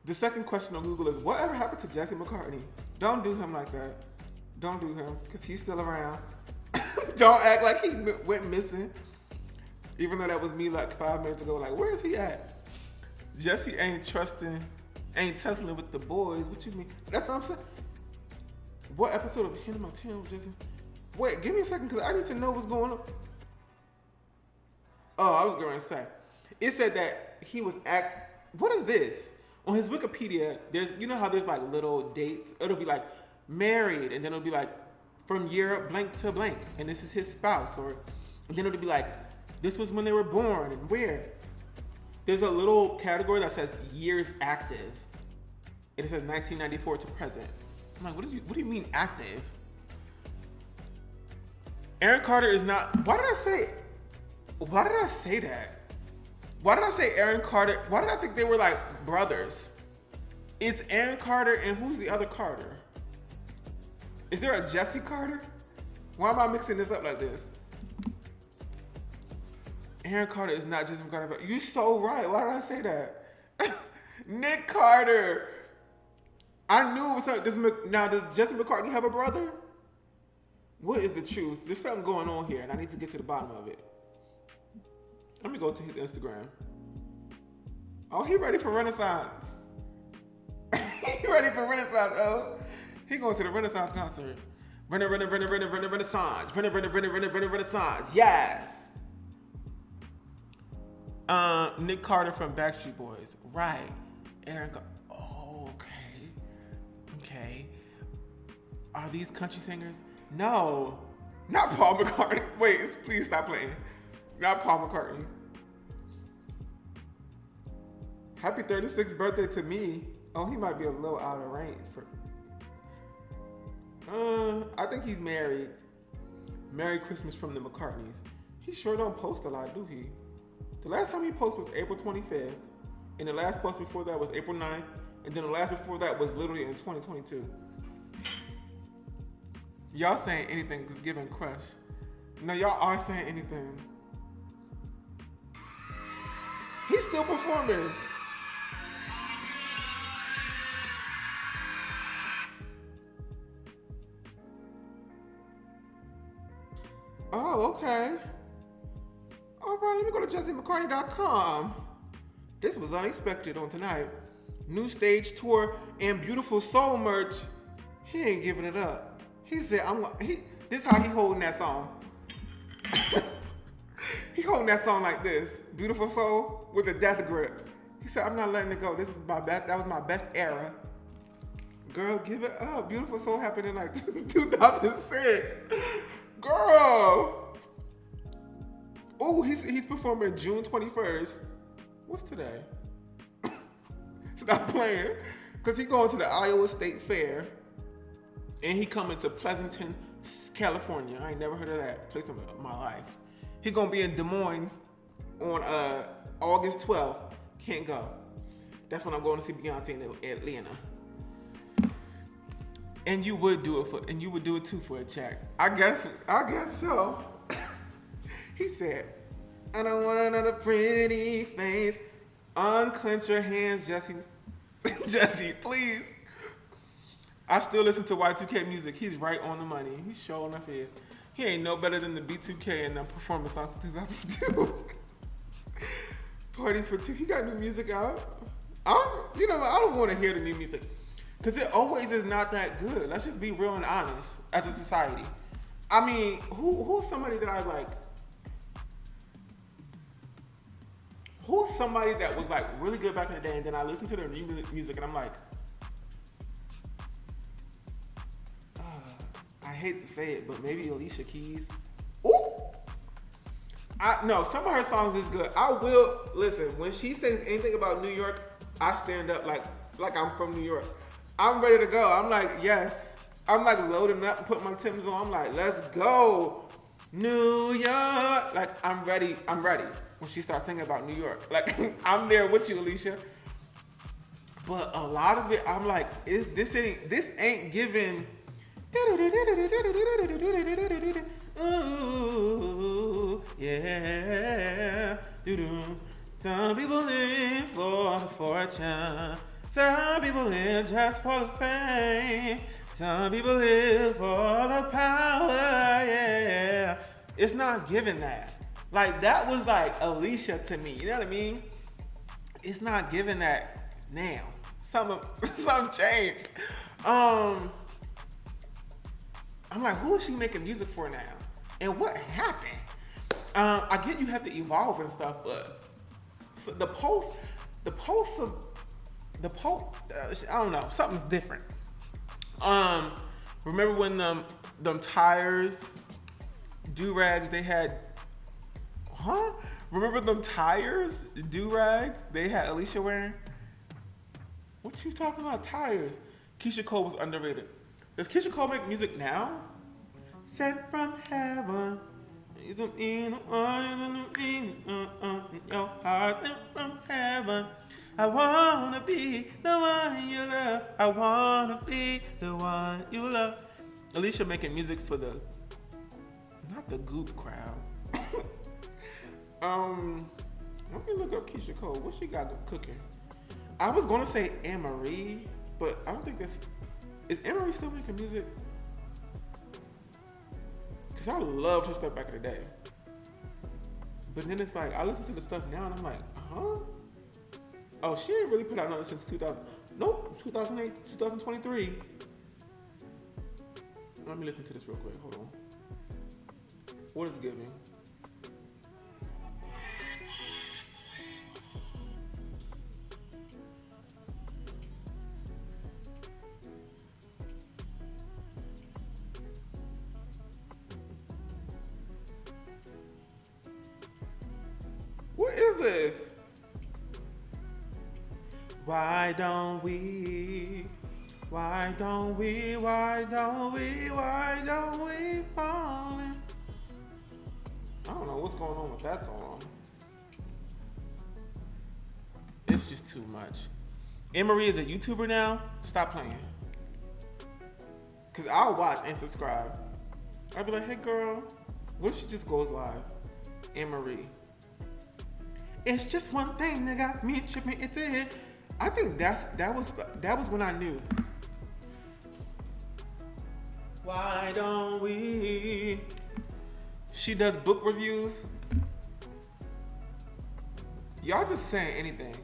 The second question on Google is, whatever happened to Jesse McCartney? Don't do him like that. Don't do him, because he's still around. Don't act like he went missing. Even though that was me like 5 minutes ago. Like, where is he at? Jesse ain't tussling with the boys. What you mean? That's what I'm saying. What episode of Hannah Montana was Jesse? Wait, give me a second, because I need to know what's going on. Oh, I was going to say. It said that he was what is this? On his Wikipedia, there's, you know how there's like little dates? It'll be like married, and then it'll be like from year blank to blank, and this is his spouse, and then it'll be like, this was when they were born, and where. There's a little category that says years active, and it says 1994 to present. I'm like, what do you mean active? Aaron Carter is not, why did I say that? Why did I say Aaron Carter? Why did I think they were like brothers? It's Aaron Carter, and who's the other Carter? Is there a Jesse Carter? Why am I mixing this up like this? Aaron Carter is not Jesse Carter. You're so right. Why did I say that? Nick Carter. I knew it was something. Now, does Jesse McCartney have a brother? What is the truth? There's something going on here, and I need to get to the bottom of it. Let me go to his Instagram. Oh, he ready for Renaissance. He ready for Renaissance, oh. He going to the Renaissance concert. Renaissance. Renaissance. Yes. Nick Carter from Backstreet Boys. Right. Aaron Carter. Oh, okay. Are these country singers? No. Not Paul McCartney. Wait, please stop playing. Not Paul McCartney. Happy 36th birthday to me. Oh, he might be a little out of range for. I think he's married. Merry Christmas from the McCartneys. He sure don't post a lot, do he? The last time he posted was April 25th, and the last post before that was April 9th, and then the last before that was literally in 2022. Y'all saying anything is giving crush. No, y'all are saying anything. He's still performing. Oh, okay. All right, let me go to JesseMcCartney.com. This was unexpected on tonight. New stage tour and Beautiful Soul merch. He ain't giving it up. He said, this is how he holding that song. He holding that song like this. Beautiful Soul with a death grip. He said, I'm not letting it go. This is my best. That was my best era. Girl, give it up. Beautiful Soul happened in like 2006. Girl. Oh, he's performing June 21st. What's today? Stop playing. Because he going to the Iowa State Fair. And he coming to Pleasanton, California. I ain't never heard of that place in my life. He gonna be in Des Moines on August 12th. Can't go. That's when I'm going to see Beyonce in Atlanta. And you would do it too for a check. I guess so. He said, I don't want another pretty face. Unclench your hands, Jesse. Jesse, please. I still listen to Y2K music. He's right on the money. He's showing off his. He ain't no better than the B2K and the performance songs of 2002. Party for two. He got new music out. I don't want to hear the new music. Because it always is not that good. Let's just be real and honest as a society. I mean, who's somebody that I like? Who's somebody that was like really good back in the day, and then I listen to their new music, and I'm like, I hate to say it, but maybe Alicia Keys. Ooh. No, some of her songs is good. I will listen when she says anything about New York. I stand up like I'm from New York. I'm ready to go. I'm like, yes. I'm like loading up and putting my Timbs on. I'm like, let's go, New York. Like I'm ready. I'm ready when she starts singing about New York. Like I'm there with you, Alicia. But a lot of it, I'm like, this ain't giving. Ooh, yeah. Some people live for the fortune. Some people live just for the fame. Some people live for the power, yeah. It's not giving that. Like, that was like Alicia to me, you know what I mean? It's not giving that now. Something changed. I'm like, who is she making music for now? And what happened? I get you have to evolve and stuff, but the post, I don't know, something's different. Remember when them tires, do-rags they had, Remember them tires, do-rags they had Alicia wearing? What you talking about, tires? Keisha Cole was underrated. Does Keisha Cole make music now? Sent from heaven. Your heart sent from heaven. I wanna be the one you love. I wanna be the one you love. Alicia making music for not the goop crowd. Let me look up Keisha Cole. What she got cooking? I was gonna say Anne-Marie, but I don't think is Anne-Marie still making music? Cause I loved her stuff back in the day. But then it's like, I listen to the stuff now and I'm like, huh? Oh, she ain't really put out nothing since 2000. Nope, 2008, 2023. Let me listen to this real quick, hold on. What is it giving? What is this? Why don't we fall in? I don't know what's going on with that song. It's just too much. Anne-Marie is a YouTuber now. Stop playing. Cause I'll watch and subscribe. I'll be like, hey girl, what if she just goes live? Anne-Marie. It's just one thing that got me tripping into it. I think that was when I knew. Why don't we? She does book reviews. Y'all just saying anything.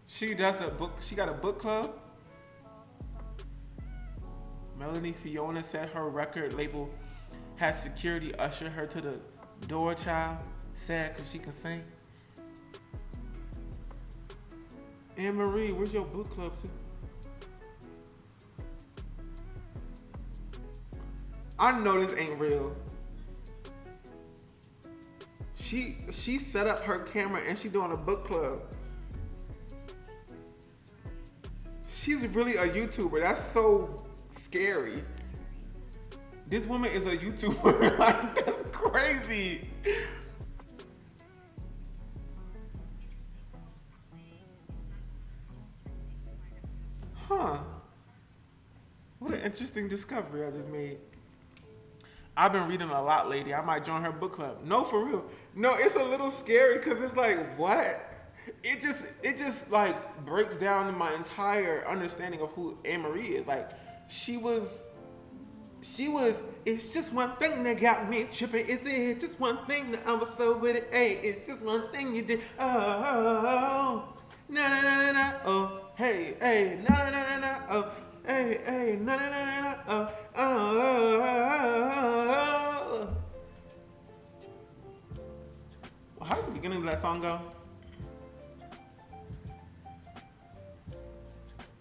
She does she got a book club. Melanie Fiona said her record label has security usher her to the door, child. Sad because she can sing. Anne-Marie, where's your book club? I know this ain't real. She set up her camera and she doing a book club. She's really a YouTuber. That's so scary. This woman is a YouTuber. Like, that's crazy. Huh. What an interesting discovery I just made. I've been reading a lot lately. I might join her book club. No, for real. No, it's a little scary because it's like, what? It just like breaks down my entire understanding of who Anne-Marie is. Like, she was, it's just one thing that got me tripping. It's just one thing that I was so with it. Hey, it's just one thing you did. Oh, na na na na na. Oh, hey, na na na na na. Oh, Hey, hey, na na na na na, oh. Well, how did the beginning of that song go?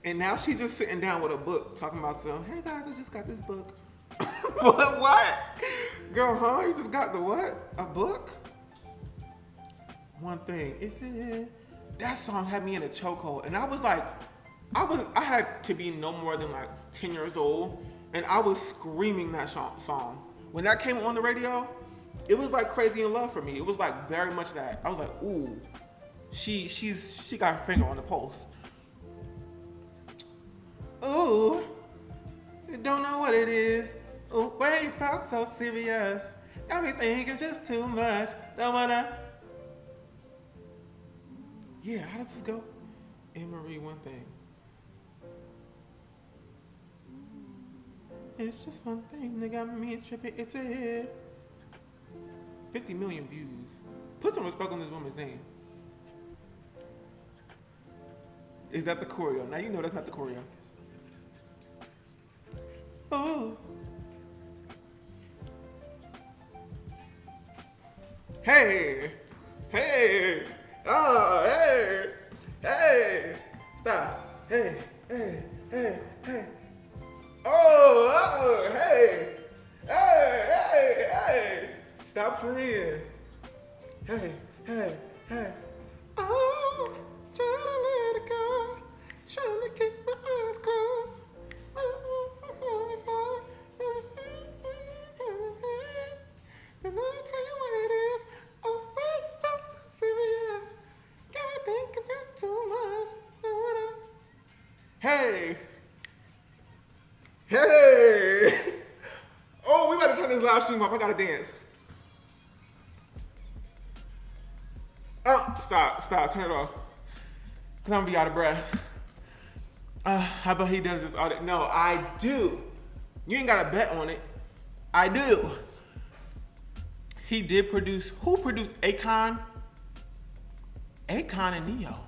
And now she's just sitting down with a book, talking about some, hey guys, I just got this book. What? Girl, huh? You just got the what? A book? One thing, that song had me in a chokehold, and I was like, I had to be no more than like 10 years old, and I was screaming that song. When that came on the radio, it was like Crazy in Love for me. It was like very much that. I was like, ooh, she got her finger on the pulse. Ooh, you don't know what it is. Ooh, why you felt so serious? Got me thinking just too much. Don't wanna. Yeah, how does this go? Anne-Marie, one thing. It's just one thing that got me tripping. It's a hit. 50 million views. Put some respect on this woman's name. Is that the choreo? Now you know that's not the choreo. Oh. Hey. Hey. Oh, hey. Hey. Stop. Hey. Hey. Hey. Hey. Oh, hey. Hey. Hey. Hey. Stop playing. Hey. Hey. Hey. Oh, trying to let it go. Trying to keep my eyes closed. And I'll tell you what it is. Oh, but it felt so serious. Got me thinking just too much. Hey. Hey. Oh, we gotta turn this live stream off. I gotta dance. Oh, stop. Turn it off. Cause I'm gonna be out of breath. How about he does this audit? No, I do. You ain't got to bet on it. I do. He did produce. Who produced Akon? Akon and Neo.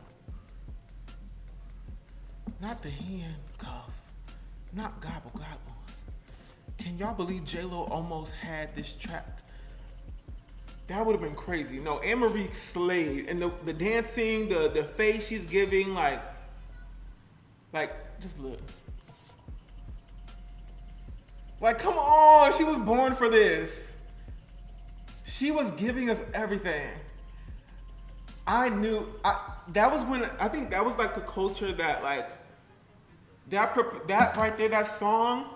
Not the handcuff. Not gobble gobble. Can y'all believe J-Lo almost had this track? That would have been crazy. No, Anne-Marie slayed. And the dancing, the face she's giving, like, just look. Like, come on, she was born for this. She was giving us everything. I that was when, I think that was like the culture that like, that right there, that song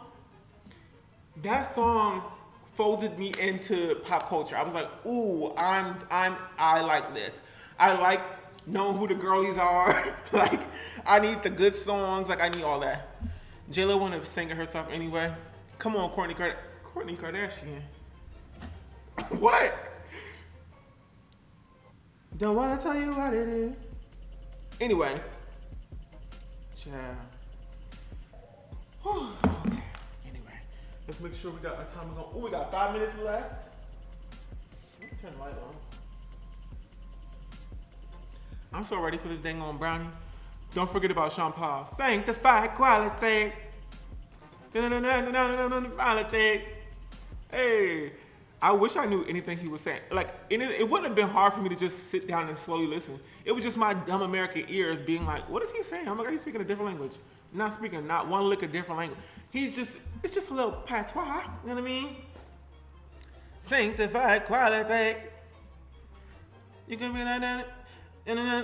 folded me into pop culture. I was like, ooh, I like this. I like knowing who the girlies are. Like, I need the good songs. Like, I need all that. J-Lo wanted to sing it herself anyway. Come on, Kourtney Kardashian. What? Don't want to tell you what it is. Anyway. Ciao. Okay. Anyway, let's make sure we got our time on. Oh, we got 5 minutes left. Let me turn the light on. I'm so ready for this dang on brownie. Don't forget about Sean Paul. Sanctified quality. Quality. Hey, I wish I knew anything he was saying. Like, it wouldn't have been hard for me to just sit down and slowly listen. It was just my dumb American ears being like, what is he saying? Oh my God, he's speaking a different language. Not speaking not one lick of different language. It's just a little patois, you know what I mean? Sanctified quality. You can be like that. Turning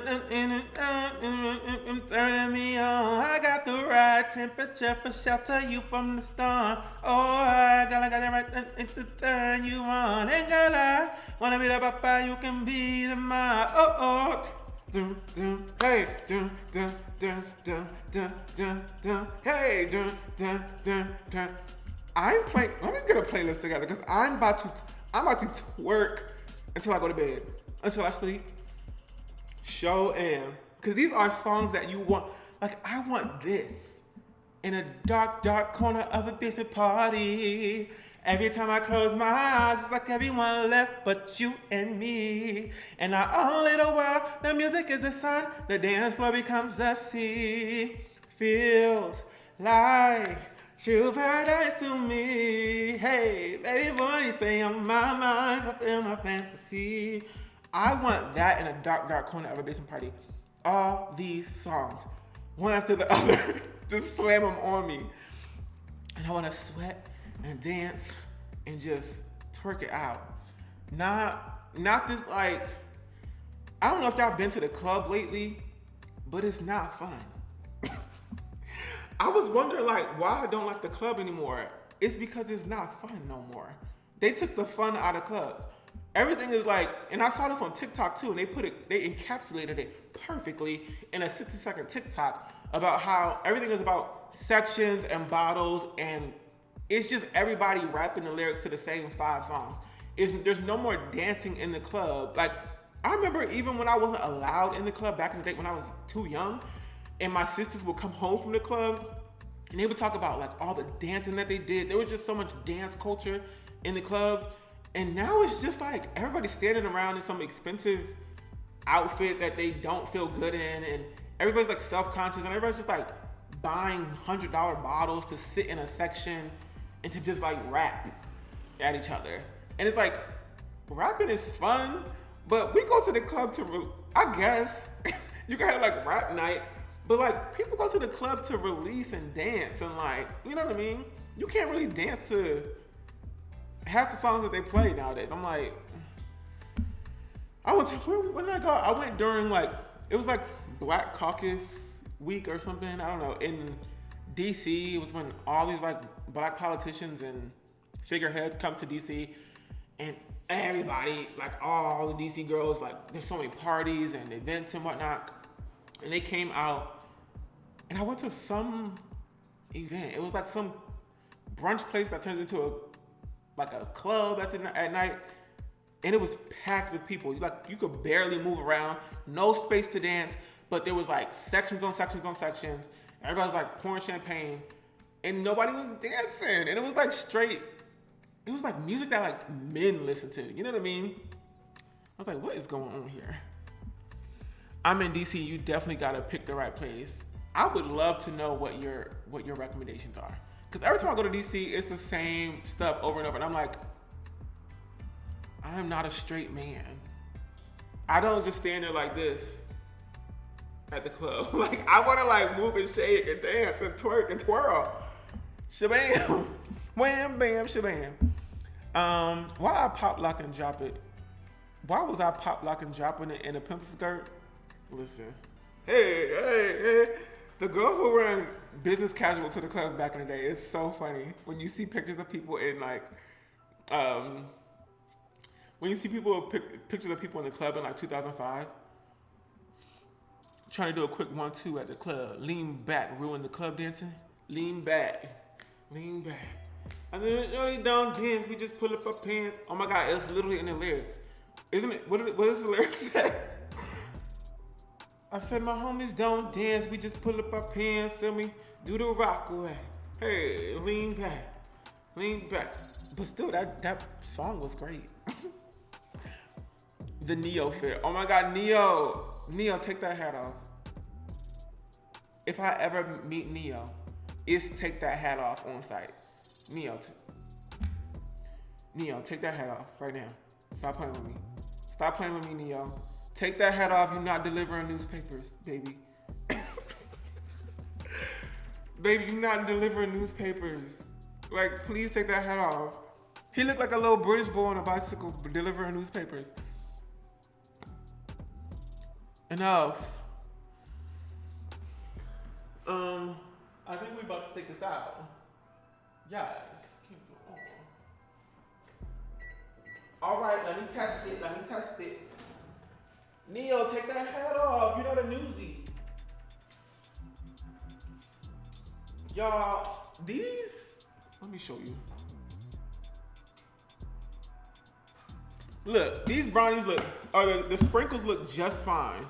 me on. I got the right temperature for shelter you from the storm. Oh, I got the right to turn you on. And girl, I wanna be the papa, you can be the ma. Oh, hey, hey, I'm playing. Let me get a playlist together because I'm about to twerk until I go to bed, until I sleep. Show am. Because these are songs that you want. Like, I want this in a dark, dark corner of a busy party. Every time I close my eyes, it's like everyone left but you and me. And our own little world, the music is the sun, the dance floor becomes the sea. Feels like true paradise to me. Hey, baby boy, you stay on my mind, fulfill my fantasy. I want that in a dark, dark corner of a basement party. All these songs, one after the other, just slam them on me. And I want to sweat and dance and just twerk it out. Not this like, I don't know if y'all been to the club lately, but it's not fun. I was wondering like why I don't like the club anymore. It's because it's not fun no more. They took the fun out of clubs. Everything is like, and I saw this on TikTok too, and they encapsulated it perfectly in a 60-second TikTok about how everything is about sections and bottles, and it's just everybody rapping the lyrics to the same 5 songs. There's no more dancing in the club. Like, I remember even when I wasn't allowed in the club back in the day when I was too young, and my sisters would come home from the club, and they would talk about like all the dancing that they did. There was just so much dance culture in the club. And now it's just like everybody's standing around in some expensive outfit that they don't feel good in, and everybody's like self-conscious, and everybody's just like buying $100 bottles to sit in a section and to just like rap at each other. And it's like, rapping is fun, but we go to the club to, I guess, you can have like rap night, but like people go to the club to release and dance and like, you know what I mean? You can't really dance to half the songs that they play nowadays. I'm like, when did I go? I went during like, it was like Black Caucus week or something. I don't know. In DC, it was when all these like black politicians and figureheads come to DC, and everybody, like all the DC girls, like there's so many parties and events and whatnot, and they came out, and I went to some event. It was like some brunch place that turns into a club at night, and it was packed with people. You could barely move around, no space to dance, but there was like sections on sections on sections. Everybody was like pouring champagne, and nobody was dancing. And it was like straight, it was like music that like men listen to. You know what I mean? I was like, what is going on here? I'm in DC. You definitely gotta pick the right place. I would love to know what your recommendations are. Because every time I go to DC, it's the same stuff over and over. And I'm like, I am not a straight man. I don't just stand there like this at the club. Like, I want to like move and shake and dance and twerk and twirl. Shabam. Wham, bam, shabam. Why I pop, lock, and drop it? Why was I pop, lock, and dropping it in a pencil skirt? Listen. Hey. The girls were wearing business casual to the clubs back in the day. It's so funny when you see pictures of people in like, when you see pictures of people in the club in like 2005, trying to do a quick 1-2 at the club. Lean back, ruin the club dancing. Lean back. And then really don't dance. We just pull up our pants. Oh my God, it's literally in the lyrics, isn't it? What does the lyrics say? I said my homies don't dance, we just pull up our pants and we do the rock away. Hey, lean back. But still, that song was great. The Neo fit. Oh my God, Neo, take that hat off. If I ever meet Neo, it's take that hat off on site. Neo, take that hat off right now. Stop playing with me, Neo. Take that hat off. You're not delivering newspapers, baby. Baby, you're not delivering newspapers. Like, please take that hat off. He looked like a little British boy on a bicycle delivering newspapers. Enough. I think we're about to take this out. Yes. Cancel. All right, let me test it. Neo, take that hat off. You're not a newsie. Y'all, let me show you. Look, these brownies the sprinkles look just fine.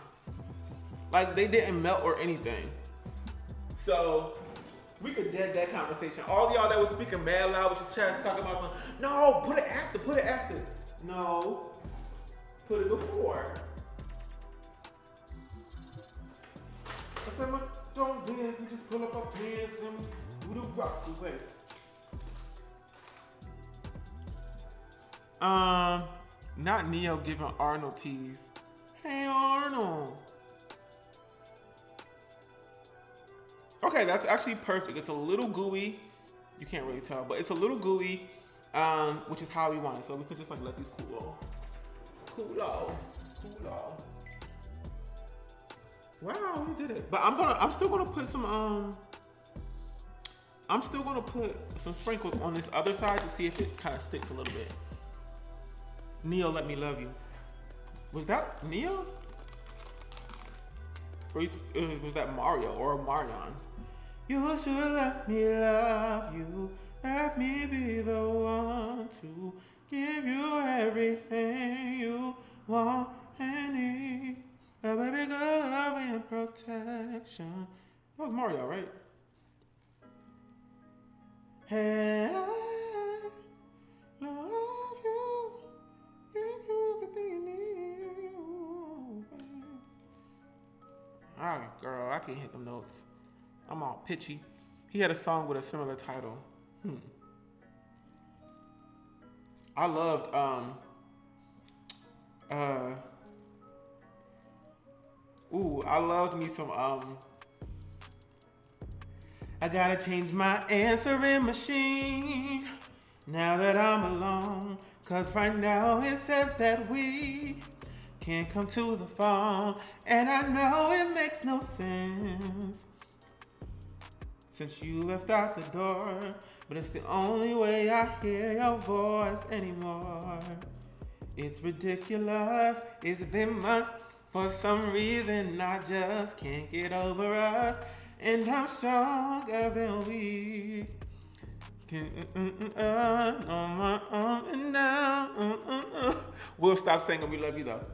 Like they didn't melt or anything. So, we could dead that conversation. All y'all that was speaking mad loud with your chest talking about something. No, put it after. No, put it before. I said, don't dance, we just pull up our pants and do the rock away. Not Neo giving Arnold tease. Hey Arnold. Okay, that's actually perfect. It's a little gooey. You can't really tell, but it's a little gooey, which is how we want it. So we could just like let these cool off. Cool off. Cool off. Wow, we did it. But I'm still gonna put some sprinkles on this other side to see if it kind of sticks a little bit. Neo, let me love you. Was that Neo? Or was that Mario or Marion? You should let me love you. Let me be the one to give you everything you want and need. A baby girl, love and protection. That was Mario, right? Hey, I love you. Give you everything you need. Alright, girl, I can't hit them notes. I'm all pitchy. He had a song with a similar title. I loved I loved me some I gotta change my answering machine now that I'm alone, 'cause right now it says that we can't come to the phone, and I know it makes no sense since you left out the door, but it's the only way I hear your voice anymore. It's ridiculous, it's been months. For some reason, I just can't get over us, and I'm stronger than we can on my own and down. We'll stop singing "We Love You" though.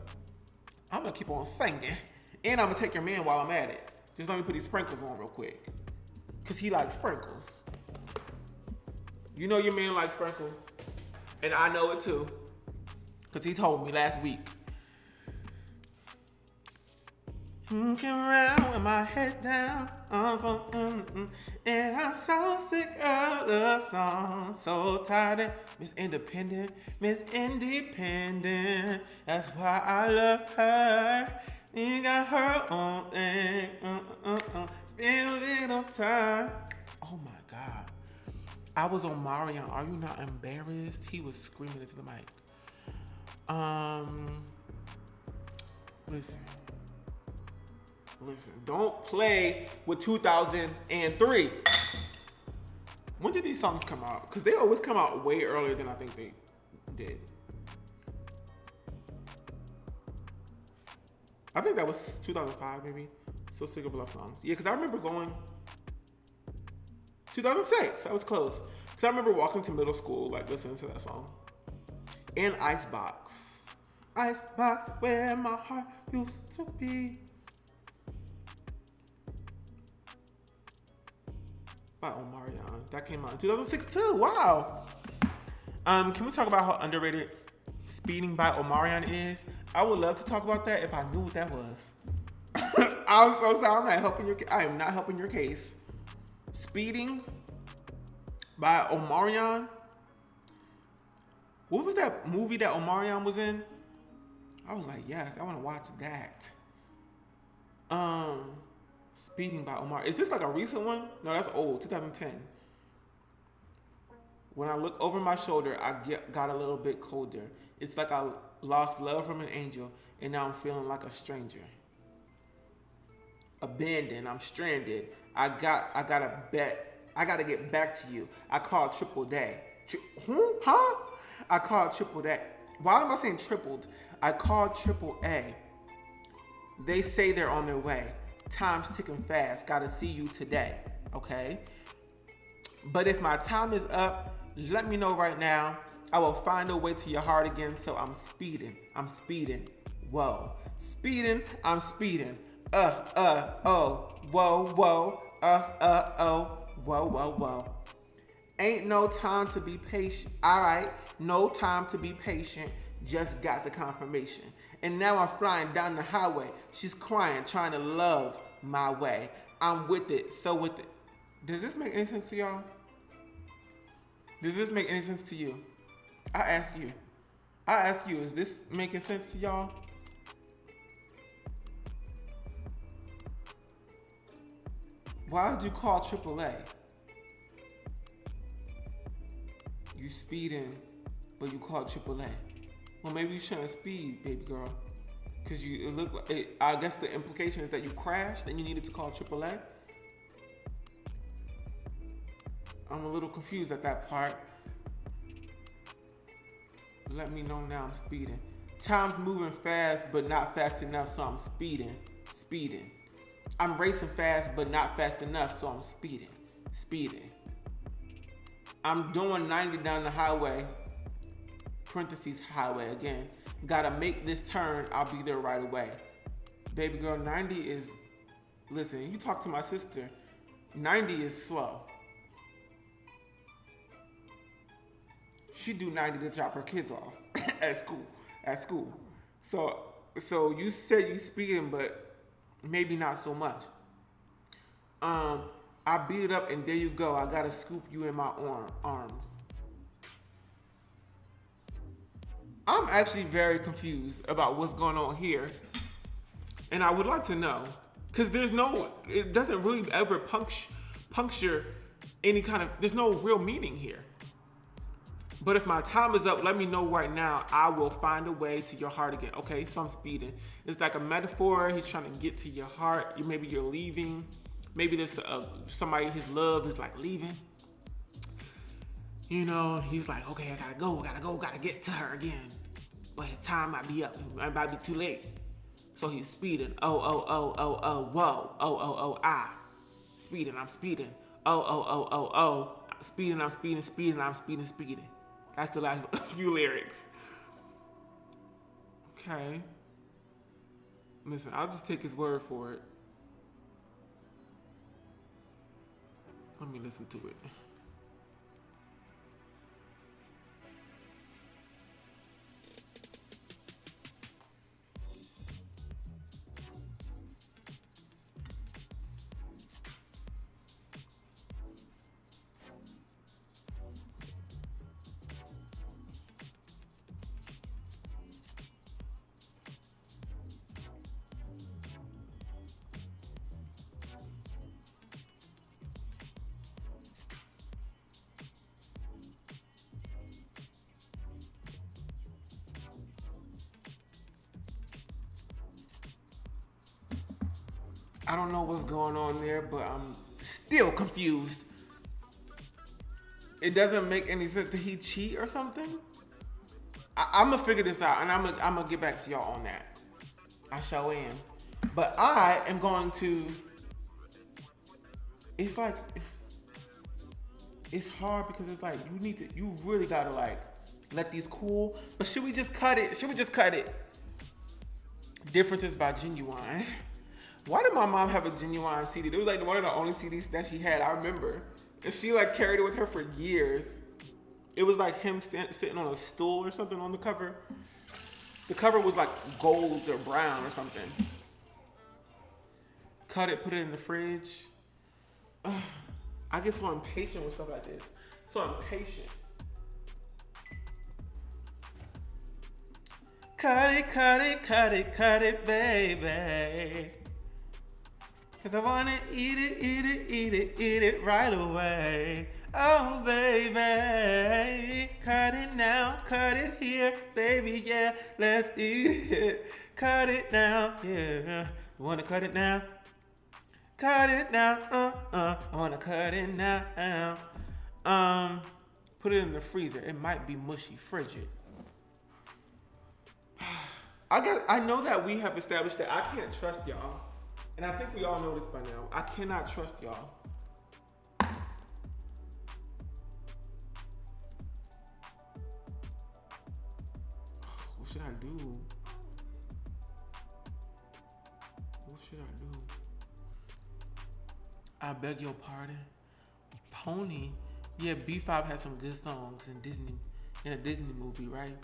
I'm gonna keep on singing, and I'm gonna take your man while I'm at it. Just let me put these sprinkles on real quick, 'cause he likes sprinkles. You know your man likes sprinkles, and I know it too, 'cause he told me last week. Looking around with my head down, and I'm so sick of love songs, so tired of Miss Independent, Miss Independent. That's why I love her. You got her own thing. Spend a little time. Oh my God, I was on Marion. Are you not embarrassed? He was screaming into the mic. Listen, don't play with 2003. When did these songs come out? Because they always come out way earlier than I think they did. I think that was 2005 maybe. So Sick of Love Songs. Yeah, because I remember going 2006. I was close. Because I remember walking to middle school like listening to that song. And Icebox. Icebox, where my heart used to be. By Omarion. That came out in 2006 too. Wow. Can we talk about how underrated Speeding by Omarion is? I would love to talk about that if I knew what that was. I'm so sorry. I am not helping your case. Speeding by Omarion. What was that movie that Omarion was in? I was like, yes, I want to watch that. Speeding by Omar. Is this like a recent one? No, that's old, 2010. When I look over my shoulder, I got a little bit colder. It's like I lost love from an angel, and now I'm feeling like a stranger. Abandoned, I'm stranded. I gotta get back to you. I called triple day. I called triple day. Why am I saying tripled? I called triple A. They say they're on their way. Time's ticking fast. Gotta see you today. Okay? But if my time is up, let me know right now. I will find a way to your heart again. So I'm speeding. Whoa. Speeding. I'm speeding. Oh. Whoa. Oh. Whoa. Ain't no time to be patient. Alright. No time to be patient. Just got the confirmation. And now I'm flying down the highway. She's crying, trying to love my way. I'm with it. So with it. Does this make any sense to y'all? Does this make any sense to you? I ask you. Is this making sense to y'all? Why did you call AAA? You speeding, but you called AAA. Well, maybe you shouldn't speed, baby girl. Cause it looked like I guess the implication is that you crashed and you needed to call AAA. I'm a little confused at that part. Let me know now I'm speeding. Time's moving fast, but not fast enough, so I'm speeding. I'm racing fast, but not fast enough, so I'm speeding. I'm doing 90 down the highway, parentheses highway again. Gotta make this turn, I'll be there right away. Baby girl, 90 is, listen, you talk to my sister, 90 is slow. She do 90 to drop her kids off at school. So you said you speeding, but maybe not so much. I beat it up and there you go. I gotta scoop you in my arms. I'm actually very confused about what's going on here. And I would like to know, because it doesn't really ever puncture any kind of, there's no real meaning here. But if my time is up, let me know right now. I will find a way to your heart again. Okay, so I'm speeding. It's like a metaphor. He's trying to get to your heart. Maybe you're leaving. Maybe there's somebody his love is like leaving. You know, he's like, okay, I gotta get to her again. But his time might be up. It might be too late. So he's speeding. Whoa. Speeding, I'm speeding. I'm speeding. That's the last few lyrics. Okay. Listen, I'll just take his word for it. Let me listen to it. I don't know what's going on there, but I'm still confused. It doesn't make any sense. Did he cheat or something? I'm gonna figure this out, and I'm gonna get back to y'all on that. I sure am. But I am going to. It's like it's hard because it's like you really gotta like let these cool. But should we just cut it? Differences by Genuine. Why did my mom have a Genuine CD? It was like one of the only CDs that she had, I remember. And she like carried it with her for years. It was like him sitting on a stool or something on the cover. The cover was like gold or brown or something. Cut it, put it in the fridge. I get so impatient with stuff like this. So impatient. Cut it, baby. Cause I wanna eat it right away. Oh, baby, cut it now, cut it here, baby, yeah, let's eat it. Cut it now, yeah, wanna cut it now? Cut it now, I wanna cut it now. Put it in the freezer, it might be mushy, frigid. I know that we have established that I can't trust y'all. And I think we all know this by now. I cannot trust y'all. What should I do? I beg your pardon. Pony. Yeah, B5 has some good songs in a Disney movie, right?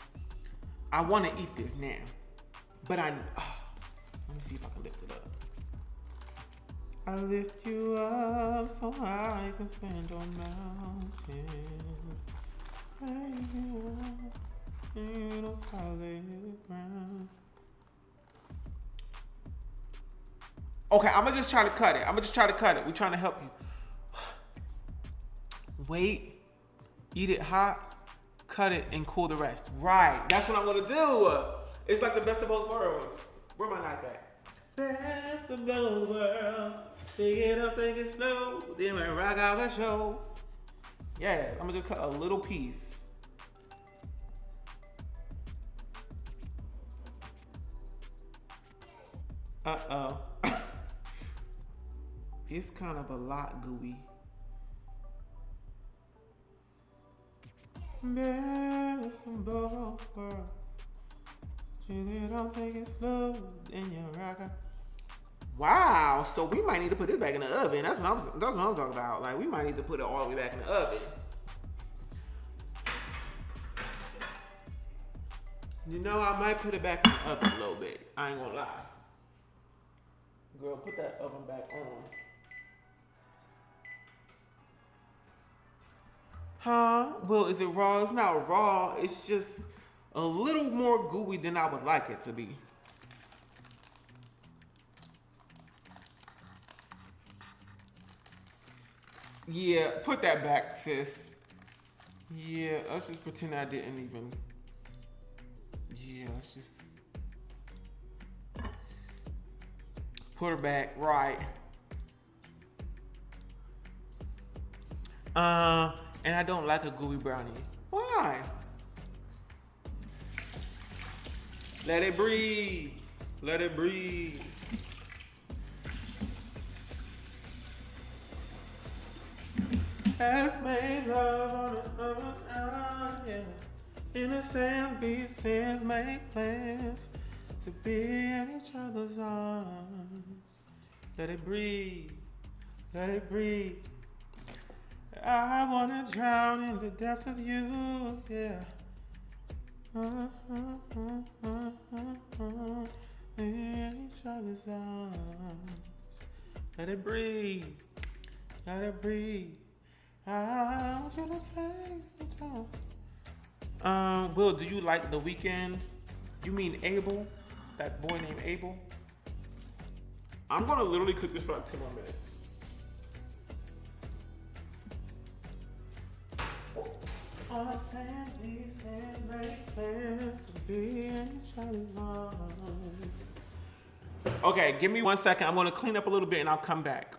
I want to eat this now. But let me see if I can lift it up. I lift you up so I can stand on mountains. Take you up in a solid ground. Okay, I'm gonna just try to cut it. We're trying to help you. Wait, eat it hot, cut it, and cool the rest. Right, that's what I'm gonna do. It's like the best of both worlds. Where my knife at? Best of both worlds. Take it up, take it slow. Then we rock out the show. Yeah, I'm gonna just cut a little piece. Uh-oh. It's kind of a lot gooey. Best of both worlds. Take it up, take it slow. Then you rock out. Wow, so we might need to put this back in the oven. That's what I'm talking about. Like, we might need to put it all the way back in the oven. You know, I might put it back in the oven a little bit. I ain't gonna lie. Girl, put that oven back on. Huh? Well, is it raw? It's not raw. It's just a little more gooey than I would like it to be. Yeah, put that back, sis. Yeah, let's just pretend I didn't even. Yeah, let's just put her back, right. And I don't like a gooey brownie. Why? Let it breathe. Let it breathe. Let's make love on yeah. In a sense, be sins, make plans to be in each other's arms. Let it breathe. Let it breathe. I wanna drown in the depths of you, yeah. In each other's arms. Let it breathe. Let it breathe. I want you to take some time. Will, do you like The Weeknd? You mean Abel? That boy named Abel? I'm gonna literally cook this for like 10 more minutes. Okay, give me 1 second. I'm gonna clean up a little bit and I'll come back.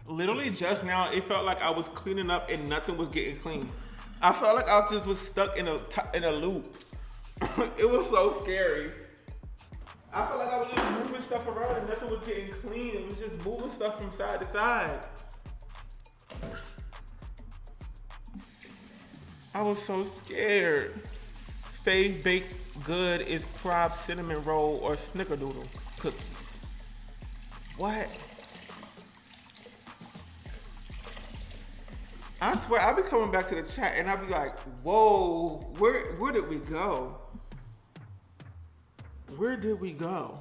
Literally just now, it felt like I was cleaning up and nothing was getting clean. I felt like I just was stuck in a loop. It was so scary. I felt like I was just moving stuff around and nothing was getting clean. It was just moving stuff from side to side. I was so scared. Fave baked good is prob cinnamon roll or snickerdoodle cookies. What? I swear, I'll be coming back to the chat and I'll be like, whoa, where did we go? Where did we go?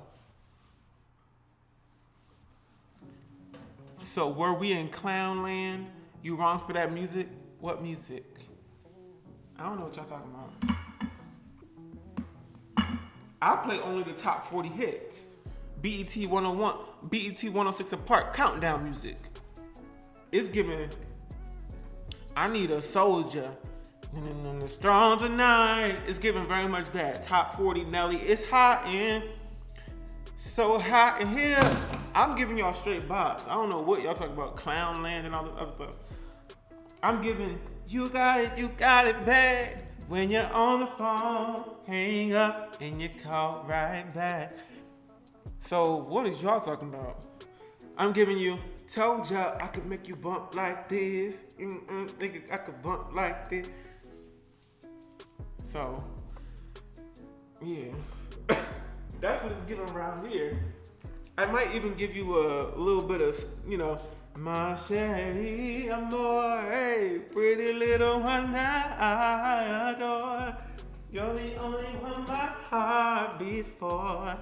So were we in clown land? You wrong for that music? What music? I don't know what y'all talking about. I'll play only the top 40 hits. BET 101, BET 106 apart, countdown music. It's giving, I need a soldier. Strong tonight. It's giving very much that. Top 40 Nelly. It's hot in. So hot in here. I'm giving y'all straight bops. I don't know what y'all talking about. Clown land and all this other stuff. I'm giving, you got it bad. When you're on the phone, hang up and you call right back. So what is y'all talking about? I'm giving you, told ya I could make you bump like this. Think I could bump like this. So, yeah. That's what it's giving around here. I might even give you a little bit of, my chérie amour, hey, pretty little one that I adore. You're the only one my heart beats for.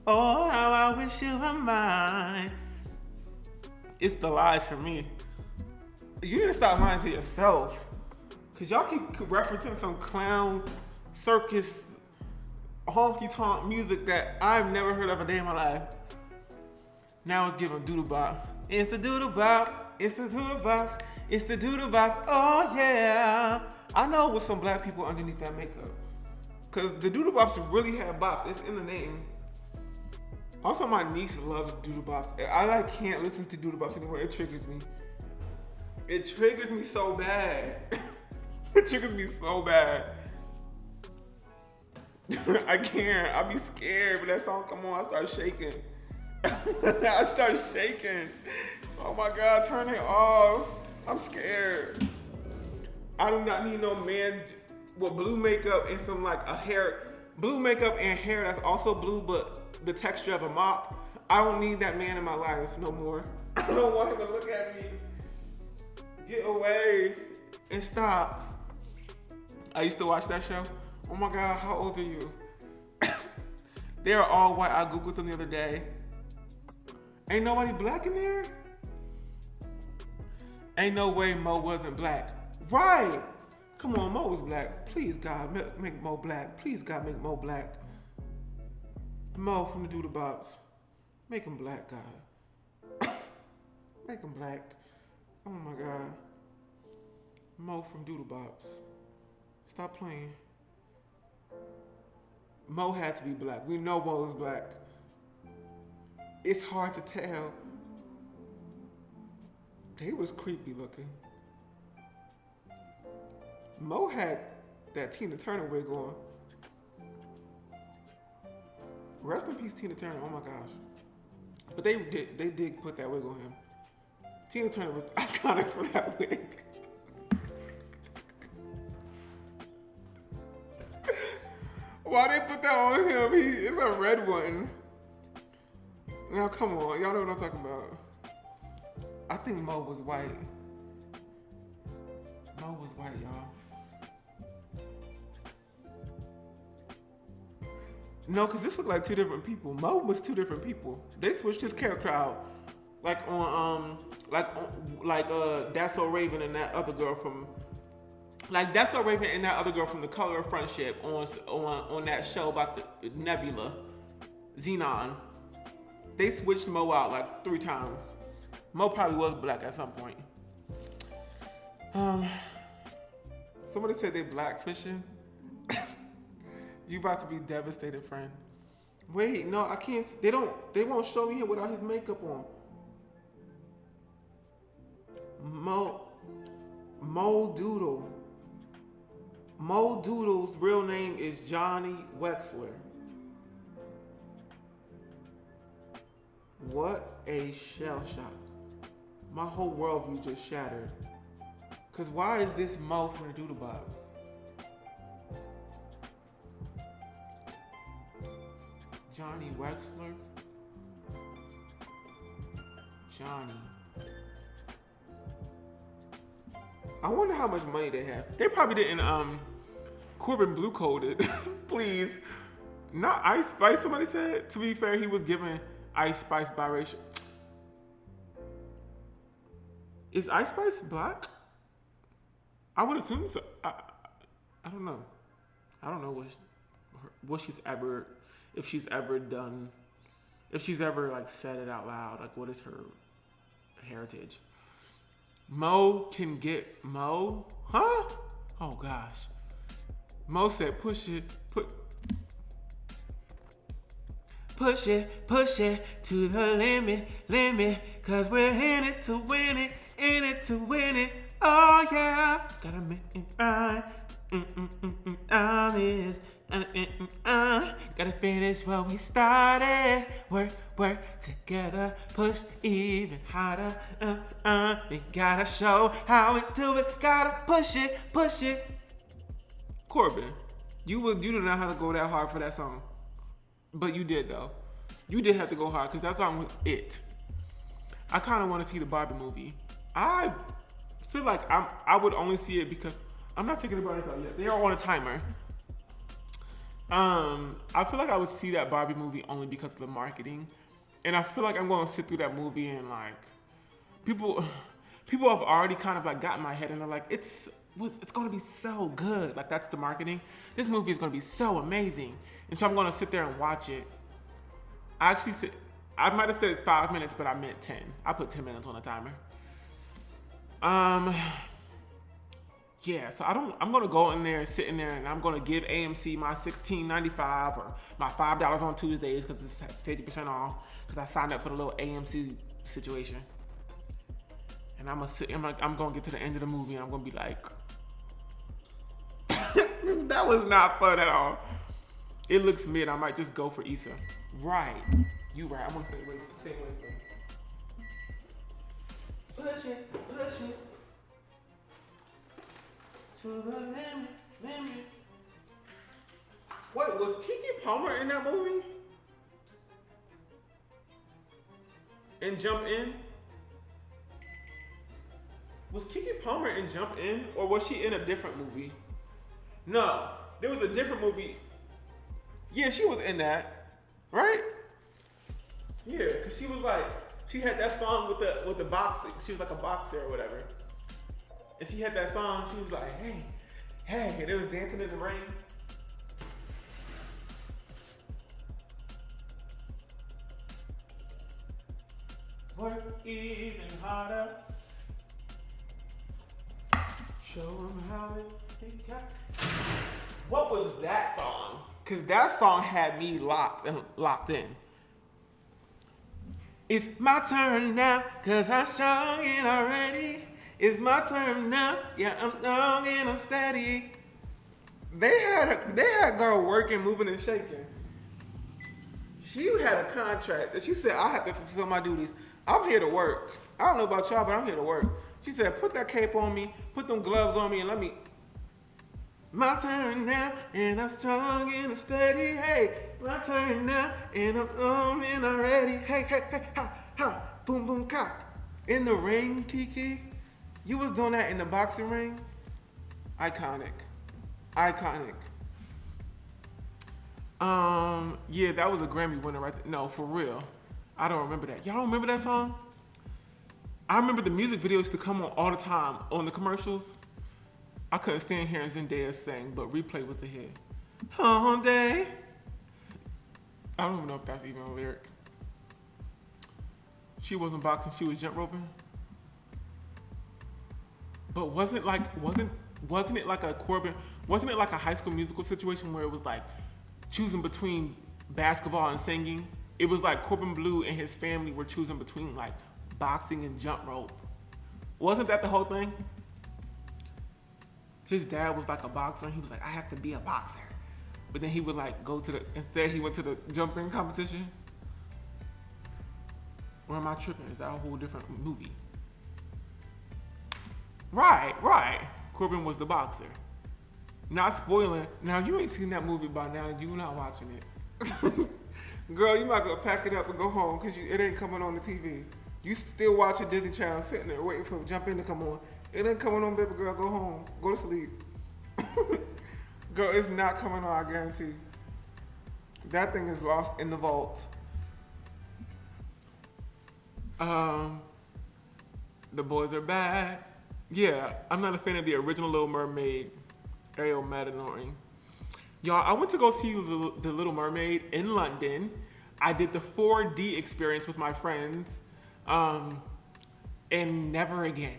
Oh, how I wish you were mine. It's the lies for me. You need to stop lying to yourself. Cause y'all keep referencing some clown circus honky tonk music that I've never heard of a day in my life. Now it's giving doodle bop. It's the doodle bop. It's the doodle bop. It's the doodle bop. Oh yeah. I know with some black people underneath that makeup. Cause the doodle bops really have bops. It's in the name. Also, my niece loves doodle bops. I can't listen to doodle bops anymore. It triggers me. It triggers me so bad. It triggers me so bad. I can't. I'll be scared when that song come on. I start shaking. I start shaking. Oh my God, turn it off. I'm scared. I do not need no man with blue makeup and some like a hair, blue makeup and hair that's also blue, but the texture of a mop. I don't need that man in my life no more. I don't want him to look at me. Get away and stop. I used to watch that show. Oh my God, how old are you? They are all white. I Googled them the other day. Ain't nobody black in there? Ain't no way Mo wasn't black. Right. Come on, Mo was black. Please, God, make Mo black. Please, God, make Mo black. Mo from the Doodle Bops. Make him black, God. Make him black. Oh my God. Mo from Doodle Bops. Stop playing. Mo had to be black. We know Mo was black. It's hard to tell. They was creepy looking. Mo had that Tina Turner wig on. Rest in peace, Tina Turner. Oh my gosh. But they did put that wig on him. Tina Turner was iconic for that wig. Why they put that on him? It's a red one. Now come on, y'all know what I'm talking about. I think Mo was white. Mo was white, y'all. No, cause this looked like two different people. Mo was two different people. They switched his character out, like That's So Raven and that other girl from, That's So Raven and that other girl from The Color of Friendship on that show about the Nebula. Xenon. They switched Mo out like 3 times. Mo probably was black at some point. Somebody said they blackfishing. You about to be devastated, friend. Wait, no, I can't. They won't show me him without his makeup on. Mo Doodle. Mo Doodle's real name is Johnny Wexler. What a shell shock. My whole worldview just shattered. Cause why is this Mo from the Doodle Box? Johnny Wexler? Johnny. I wonder how much money they have. They probably didn't Corbin blue coded. Please. Not Ice Spice, somebody said. To be fair, he was given Ice Spice biracial. Is Ice Spice black? I would assume so. I don't know. I don't know what she's ever, if she's ever done, if she's ever like said it out loud. Like, what is her heritage? Mo can get Mo? Huh? Oh gosh. Mo said push it to the limit, cause we're in it to win it, oh yeah, gotta make it right, gotta finish what we started, work together, push even harder, we gotta show how we do it, gotta push it. Corbin, you do not have to go that hard for that song. But you did though. You did have to go hard because that song was it. I kind of want to see the Barbie movie. I feel like I would only see it because I'm not taking the Barbies out yet. They are on a timer. I feel like I would see that Barbie movie only because of the marketing, and I feel like I'm going to sit through that movie and like people have already kind of like got in my head and they're like it's going to be so good. Like that's the marketing. This movie is going to be so amazing. And so I'm going to sit there and watch it. I might have said 5 minutes, but I meant 10. I put 10 minutes on the timer. Yeah, so I'm going to go in there and sit in there and I'm going to give AMC my $16.95 or my $5 on Tuesdays because it's 50% off because I signed up for the little AMC situation. And I'm going to get to the end of the movie and I'm going to be like, that was not fun at all. It looks mid. I might just go for Issa. Right. You right. I'm going to stay away from it. Push it. To the limit. Wait, was Keke Palmer in that movie? And Jump In? Was Keke Palmer in Jump In? Or was she in a different movie? No. There was a different movie. Yeah, she was in that, right? Yeah, cause she was like, she had that song with the boxing. She was like a boxer or whatever, and she had that song. She was like, hey, and it was dancing in the rain. Work even harder. Show them how it got. What was that song? Cause that song had me locked in. It's my turn now, cause I'm strong and I'm ready. It's my turn now, yeah, I'm strong and I'm steady. They had girl working, moving and shaking. She had a contract that she said, I have to fulfill my duties. I'm here to work. I don't know about y'all, but I'm here to work. She said, put that cape on me, put them gloves on me, and let me. My turn now, and I'm strong and I'm steady. Hey, my turn now, and I'm ready. Hey, ha, boom, boom, cock. In the ring, Kiki. You was doing that in the boxing ring. Iconic. Yeah, that was a Grammy winner right there. No, for real. I don't remember that. Y'all don't remember that song? I remember the music video used to come on all the time on the commercials. I couldn't stand hearing Zendaya sing, but Replay was a hit. All day. I don't even know if that's even a lyric. She wasn't boxing, she was jump roping. But wasn't it like a Corbin? Wasn't it like a High School Musical situation where it was like choosing between basketball and singing? It was like Corbin Bleu and his family were choosing between like boxing and jump rope. Wasn't that the whole thing? His dad was like a boxer and he was like, I have to be a boxer. But then he would like instead he went to the jumping competition. Or am I tripping? Is that a whole different movie? Right. Corbin was the boxer. Not spoiling. Now, you ain't seen that movie by now. You not watching it. Girl, you might as well pack it up and go home because it ain't coming on the TV. You still watching Disney Channel, sitting there waiting for Jump In to come on. It ain't coming on, baby girl. Go home. Go to sleep. Girl, it's not coming on, I guarantee. That thing is lost in the vault. The boys are back. Yeah, I'm not a fan of the original Little Mermaid, Ariel Madanori. Y'all, I went to go see the Little Mermaid in London. I did the 4D experience with my friends, and never again.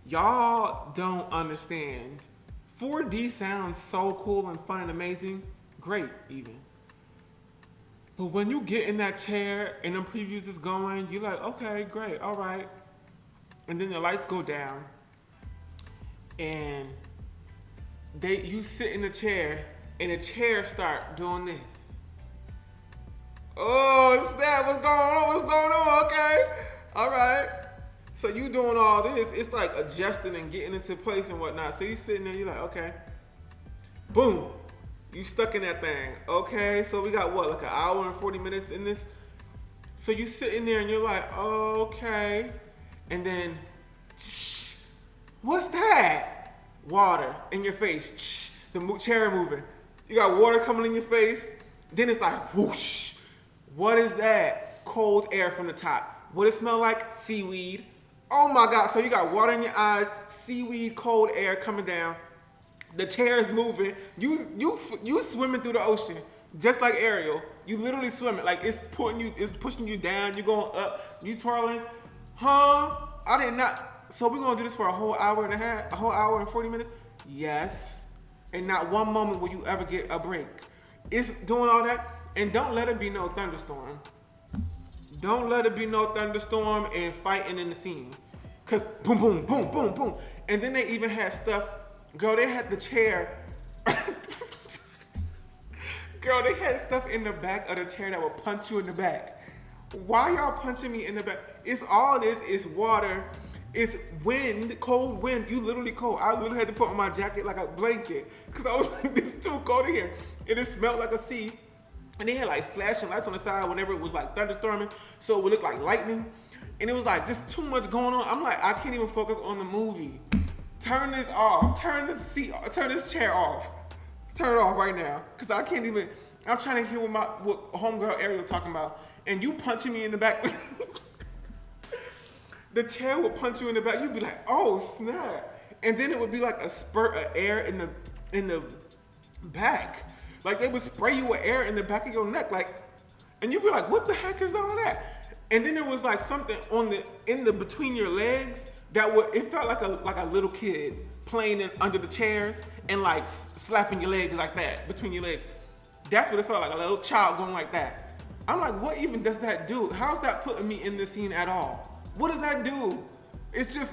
Y'all don't understand. 4D sounds so cool and fun and amazing. Great, even. But when you get in that chair and the previews is going, you're like, okay, great, all right. And then the lights go down and you sit in the chair and the chair start doing this. Oh, snap, what's going on, okay, all right. So you doing all this, it's like adjusting and getting into place and whatnot. So you sitting there, you're like, okay, boom. You stuck in that thing. Okay, so we got what, like an hour and 40 minutes in this? So you sitting there and you're like, okay. And then, what's that? Water in your face. The chair moving. You got water coming in your face. Then it's like, whoosh. What is that? Cold air from the top. What it smell like? Seaweed. Oh my God, so you got water in your eyes, seaweed, cold air coming down. The chair is moving. You swimming through the ocean, just like Ariel. You literally swimming, like it's pushing you down. You going up, you twirling. Huh? I did not. So we're gonna do this for a whole hour and a half, a whole hour and 40 minutes? Yes. And not one moment will you ever get a break. It's doing all that, and don't let it be no thunderstorm. Don't let it be no thunderstorm and fighting in the scene. Cause boom, boom, boom, boom, boom. And then they even had stuff. Girl, they had the chair. Girl, they had stuff in the back of the chair that would punch you in the back. Why y'all punching me in the back? It's all this, it's water, it's wind, cold wind. You literally cold. I literally had to put on my jacket like a blanket. Cause I was like, this is too cold in here. And it smelled like a sea. And they had like flashing lights on the side whenever it was like thunderstorming. So it would look like lightning. And it was like just too much going on. I'm like, I can't even focus on the movie. Turn this off. Turn this chair off. Turn it off right now. Cause I can't even, I'm trying to hear what homegirl Ariel talking about. And you punching me in the back. The chair would punch you in the back. You'd be like, oh snap. And then it would be like a spurt of air in the back. Like they would spray you with air in the back of your neck. Like, and you'd be like, what the heck is all that? And then there was like something in the between your legs it felt like a little kid playing under the chairs and like slapping your legs like that between your legs. That's what it felt like, a little child going like that. I'm like, what even does that do? How's that putting me in the scene at all? What does that do? It's just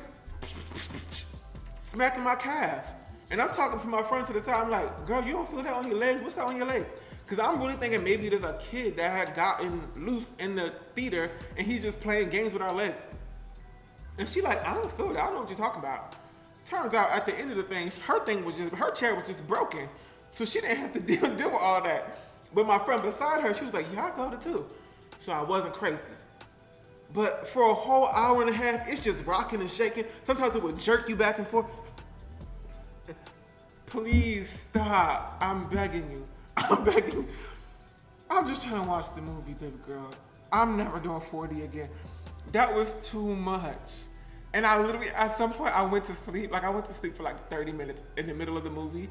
smacking my calves. And I'm talking to my friend to the side, I'm like, girl, you don't feel that on your legs? What's that on your legs? Because I'm really thinking maybe there's a kid that had gotten loose in the theater and he's just playing games with our legs. And she like, I don't feel that. I don't know what you're talking about. Turns out at the end of the thing, her chair was just broken. So she didn't have to deal with all that. But my friend beside her, she was like, yeah, I felt it too. So I wasn't crazy. But for a whole hour and a half, it's just rocking and shaking. Sometimes it would jerk you back and forth. Please stop. I'm begging you. I'm begging you. I'm just trying to watch the movie, baby girl. I'm never doing 4D again. That was too much. And I literally, at some point, I went to sleep. Like, I went to sleep for like 30 minutes in the middle of the movie.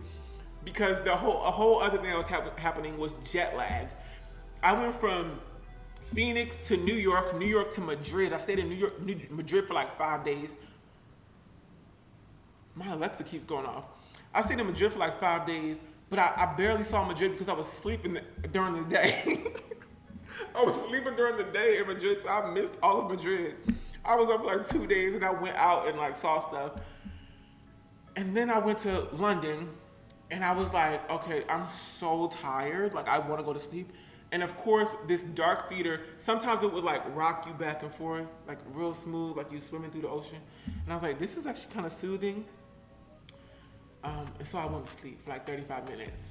because a whole other thing that was happening was jet lag. I went from Phoenix to New York, New York to Madrid. I stayed in Madrid for like 5 days. My Alexa keeps going off. I stayed in Madrid for like 5 days, but I barely saw Madrid because I was sleeping during the day. I was sleeping during the day in Madrid, so I missed all of Madrid. I was up for like 2 days and I went out and like saw stuff. And then I went to London and I was like, okay, I'm so tired. Like I want to go to sleep. And of course, this dark theater, sometimes it would like rock you back and forth, like real smooth, like you swimming through the ocean. And I was like, this is actually kind of soothing. And so I went to sleep for like 35 minutes.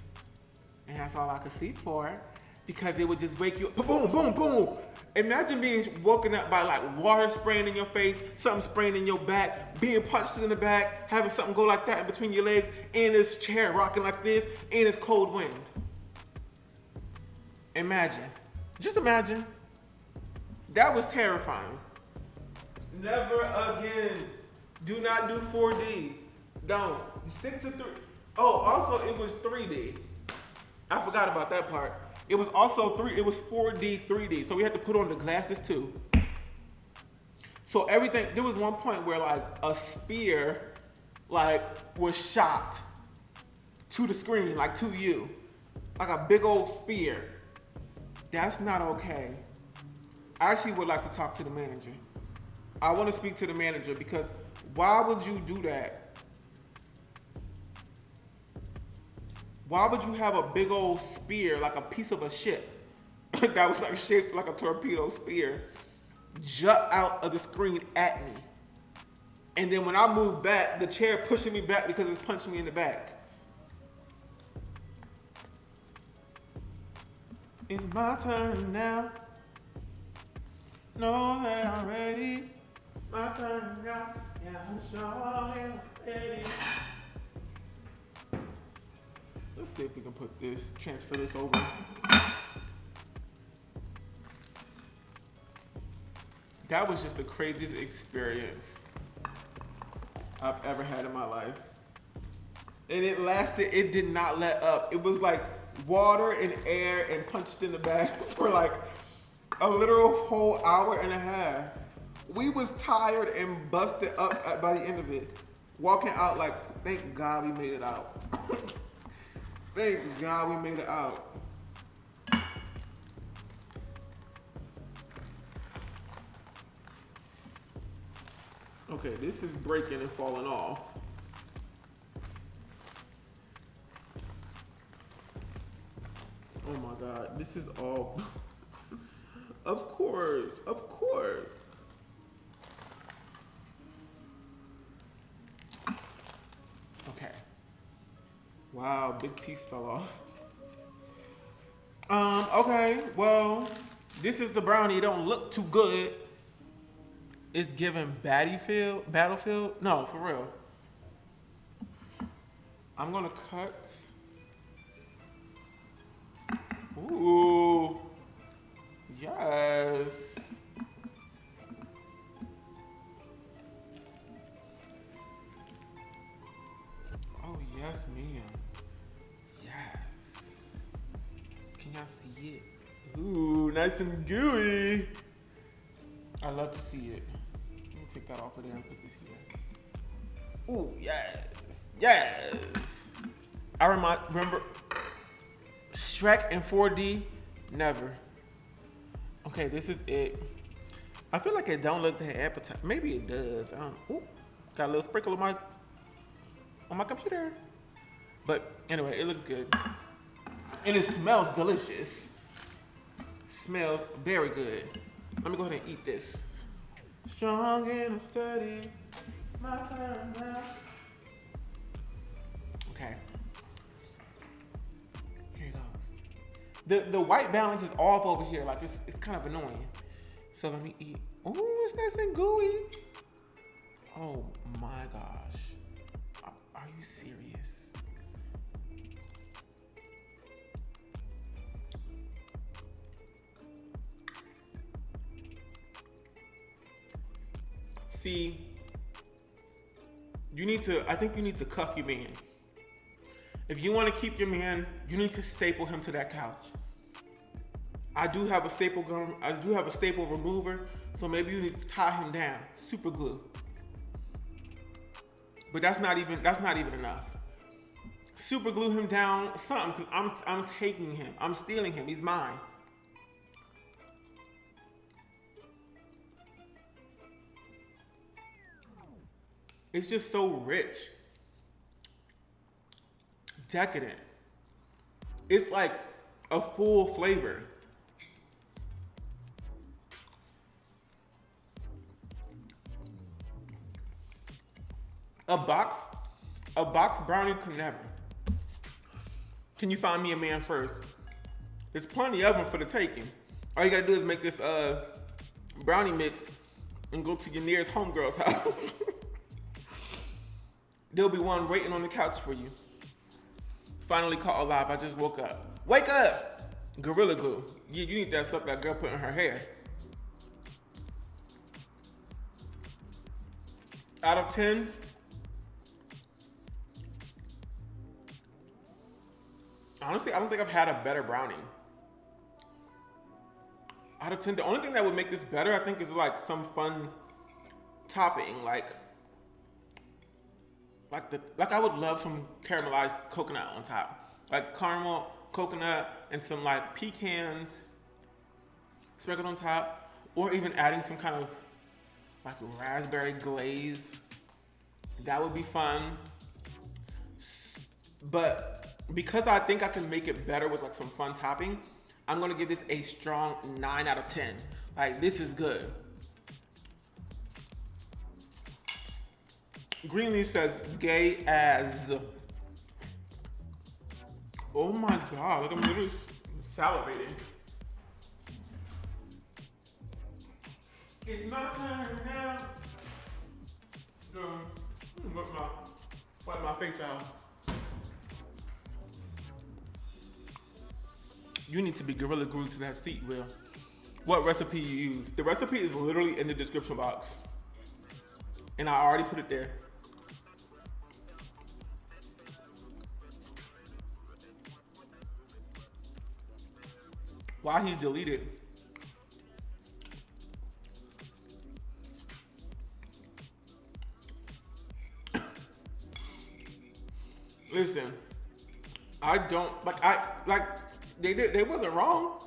And that's all I could sleep for because it would just wake you up. Boom, boom, boom. Imagine being woken up by like water spraying in your face, something spraying in your back, being punched in the back, having something go like that in between your legs, in this chair rocking like this, in this cold wind. Imagine. Just imagine. That was terrifying. Never again. Do not do 4D. Don't. Stick to 3. Oh, also it was 3D. I forgot about that part. It was also 4D, 3D. So we had to put on the glasses too. So everything, there was one point where like a spear like was shot to the screen, like to you. Like a big old spear. That's not okay. I actually would like to talk to the manager. I want to speak to the manager because why would you do that? Why would you have a big old spear, like a piece of a ship, that was like shaped like a torpedo spear, jut out of the screen at me? And then when I move back, the chair pushing me back because it's punching me in the back. It's my turn now. Know that I'm ready. My turn now. Yeah, I'm strong and I'm steady. Let's see if we can put this, transfer this over. That was just the craziest experience I've ever had in my life. And it lasted, it did not let up. It was like water and air and punched in the back for like a literal whole hour and a half. We was tired and busted up by the end of it. Walking out like, thank God we made it out. Thank God we made it out. Okay, this is breaking and falling off. Oh my God, this is all, of course. Okay. Wow, big piece fell off. Okay, well, this is the brownie. It don't look too good. It's giving battlefield. No, for real. I'm gonna cut. Ooh, yes. Oh, yes, ma'am. Yes. Can y'all see it? Ooh, nice and gooey. I love to see it. Let me take that off of there and put this here. Ooh, yes. Yes. I remember Shrek in 4D, never. Okay, this is it. I feel like it don't look that appetizing. Maybe it does. Ooh, got a little sprinkle on my computer. But anyway, it looks good. And it smells delicious. Smells very good. Let me go ahead and eat this. Strong and steady. My turn now. Okay. Here it goes. The white balance is off over here. Like it's kind of annoying. So let me eat. Ooh, it's nice and gooey. Oh my gosh. Are you serious? See, I think you need to cuff your man If you want to keep your man, you need to staple him to that couch. I do have a staple gun. I do have a staple remover, so maybe you need to tie him down. Super glue. But that's not even enough. Super glue him down, something, because I'm taking him. I'm stealing him. He's mine. It's just so rich. Decadent. It's like a full flavor. A box brownie can never. Can you find me a man first? There's plenty of them for the taking. All you gotta do is make this brownie mix and go to your nearest homegirl's house. There'll be one waiting on the couch for you. Finally caught alive, I just woke up. Wake up! Gorilla Glue. Yeah, you need that stuff that girl put in her hair. Out of 10, honestly, I don't think I've had a better brownie. Out of 10, the only thing that would make this better, I think, is like some fun topping, like I would love some caramelized coconut on top, like caramel, coconut, and some like pecans sprinkled on top, or even adding some kind of like raspberry glaze. That would be fun. But because I think I can make it better with like some fun topping, I'm gonna give this a strong 9 out of 10. Like, this is good. Greenleaf says, gay as. Oh my God, look, I'm literally salivating. It's my turn now. Wipe my face out. You need to be gorilla glued to that seat, Will. What recipe you use? The recipe is literally in the description box. And I already put it there. Why he's deleted? Listen, I don't they wasn't wrong.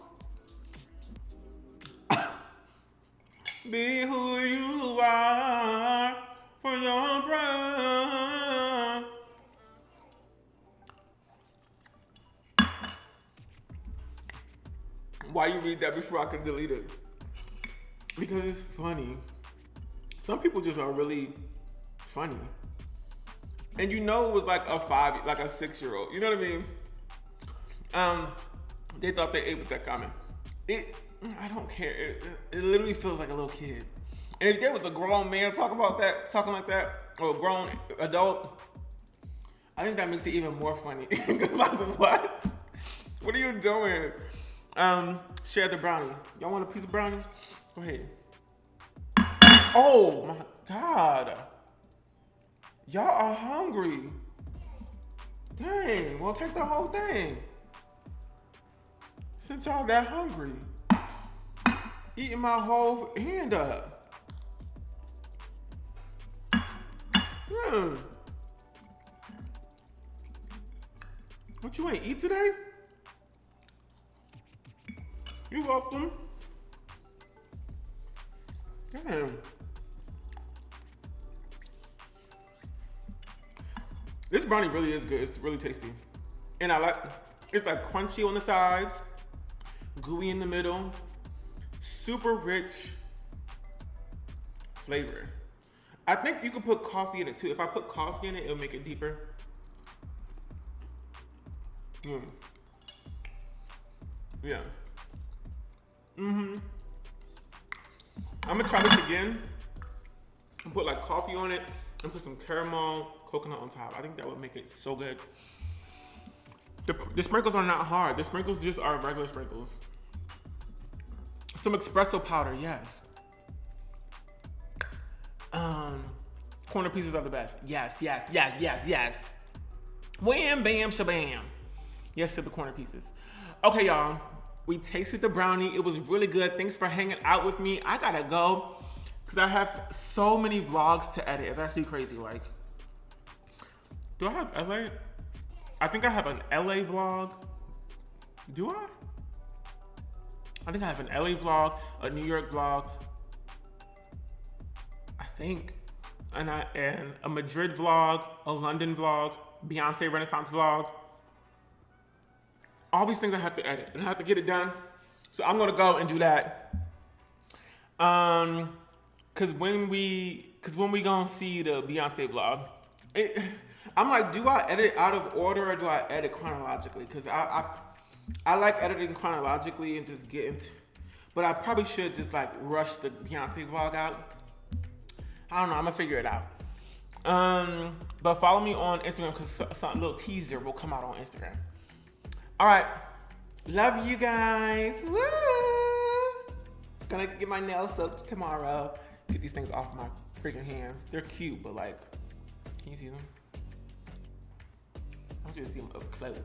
Be who you are for your brand. Why you read that before I can delete it? Because it's funny. Some people just are really funny. And you know it was like a 6-year-old. You know what I mean? They thought they ate with that comment. I don't care. It literally feels like a little kid. And if there was a grown man talking like that, or a grown adult, I think that makes it even more funny. Like, what? What are you doing? Share the brownie. Y'all want a piece of brownie? Go ahead. Oh my God. Y'all are hungry. Dang, well, take the whole thing. Since y'all that hungry. Eating my whole hand up. What, you ain't eat today? You welcome. Damn. This brownie really is good. It's really tasty. And it's like crunchy on the sides, gooey in the middle, super rich flavor. I think you could put coffee in it too. If I put coffee in it, it'll make it deeper. Yeah. I'm gonna try this again and put like coffee on it and put some caramel coconut on top. I think that would make it so good. The sprinkles are not hard. The sprinkles just are regular sprinkles. Some espresso powder, yes. Corner pieces are the best. Yes. Wham, bam, shabam. Yes to the corner pieces. Okay, y'all. We tasted the brownie. It was really good. Thanks for hanging out with me. I gotta go because I have so many vlogs to edit. It's actually crazy. Like, do I have LA? I think I have an LA vlog. Do I? I think I have an LA vlog, a New York vlog. I think. And a Madrid vlog, a London vlog, Beyonce Renaissance vlog. All these things I have to edit and I have to get it done. So I'm gonna go and do that. Cause when we gonna see the Beyonce vlog, I'm like, do I edit out of order or do I edit chronologically? Cause I like editing chronologically and just get into, but I probably should just like rush the Beyonce vlog out. I don't know, I'm gonna figure it out. But follow me on Instagram because a little teaser will come out on Instagram. All right, love you guys. Woo! Gonna get my nails soaked tomorrow. Get these things off my freaking hands. They're cute, but like, can you see them? I want you to see them up close.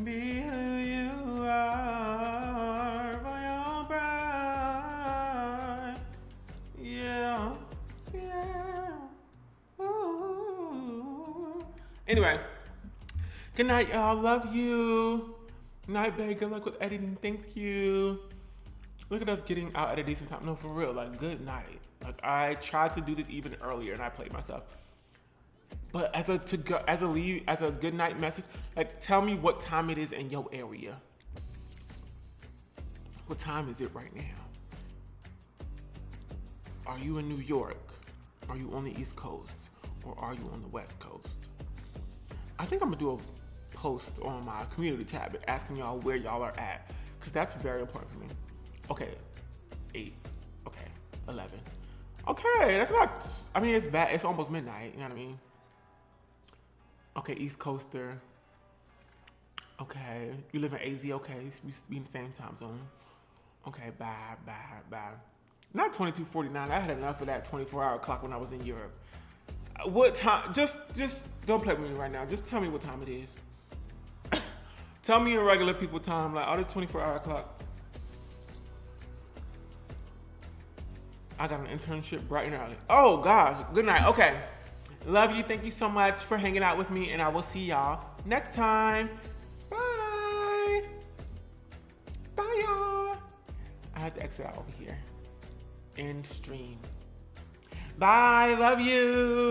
Be who you are for your bride. Yeah, yeah. Ooh. Anyway, good night, y'all. Love you. Night, babe. Good luck with editing. Thank you. Look at us getting out at a decent time. No, for real. Like, good night. Like, I tried to do this even earlier, and I played myself. But as a good night message, like, tell me what time it is in your area. What time is it right now? Are you in New York? Are you on the East Coast? Or are you on the West Coast? I think I'm gonna do a post on my community tab asking y'all where y'all are at, because that's very important for me. Okay, 8, okay, 11. Okay, that's not, I mean, it's bad, it's almost midnight, you know what I mean? Okay, East Coaster. Okay, you live in AZ, okay, we be in the same time zone. Okay, bye. Not 22:49, I had enough of that 24-hour clock when I was in Europe. What time, just don't play with me right now, just tell me what time it is. Tell me your regular people time, like, oh, this 24-hour clock. I got an internship bright and early. Oh gosh, good night, okay. Love you, thank you so much for hanging out with me, and I will see y'all next time. Bye. Bye, y'all. I have to exit out over here. End stream. Bye, love you.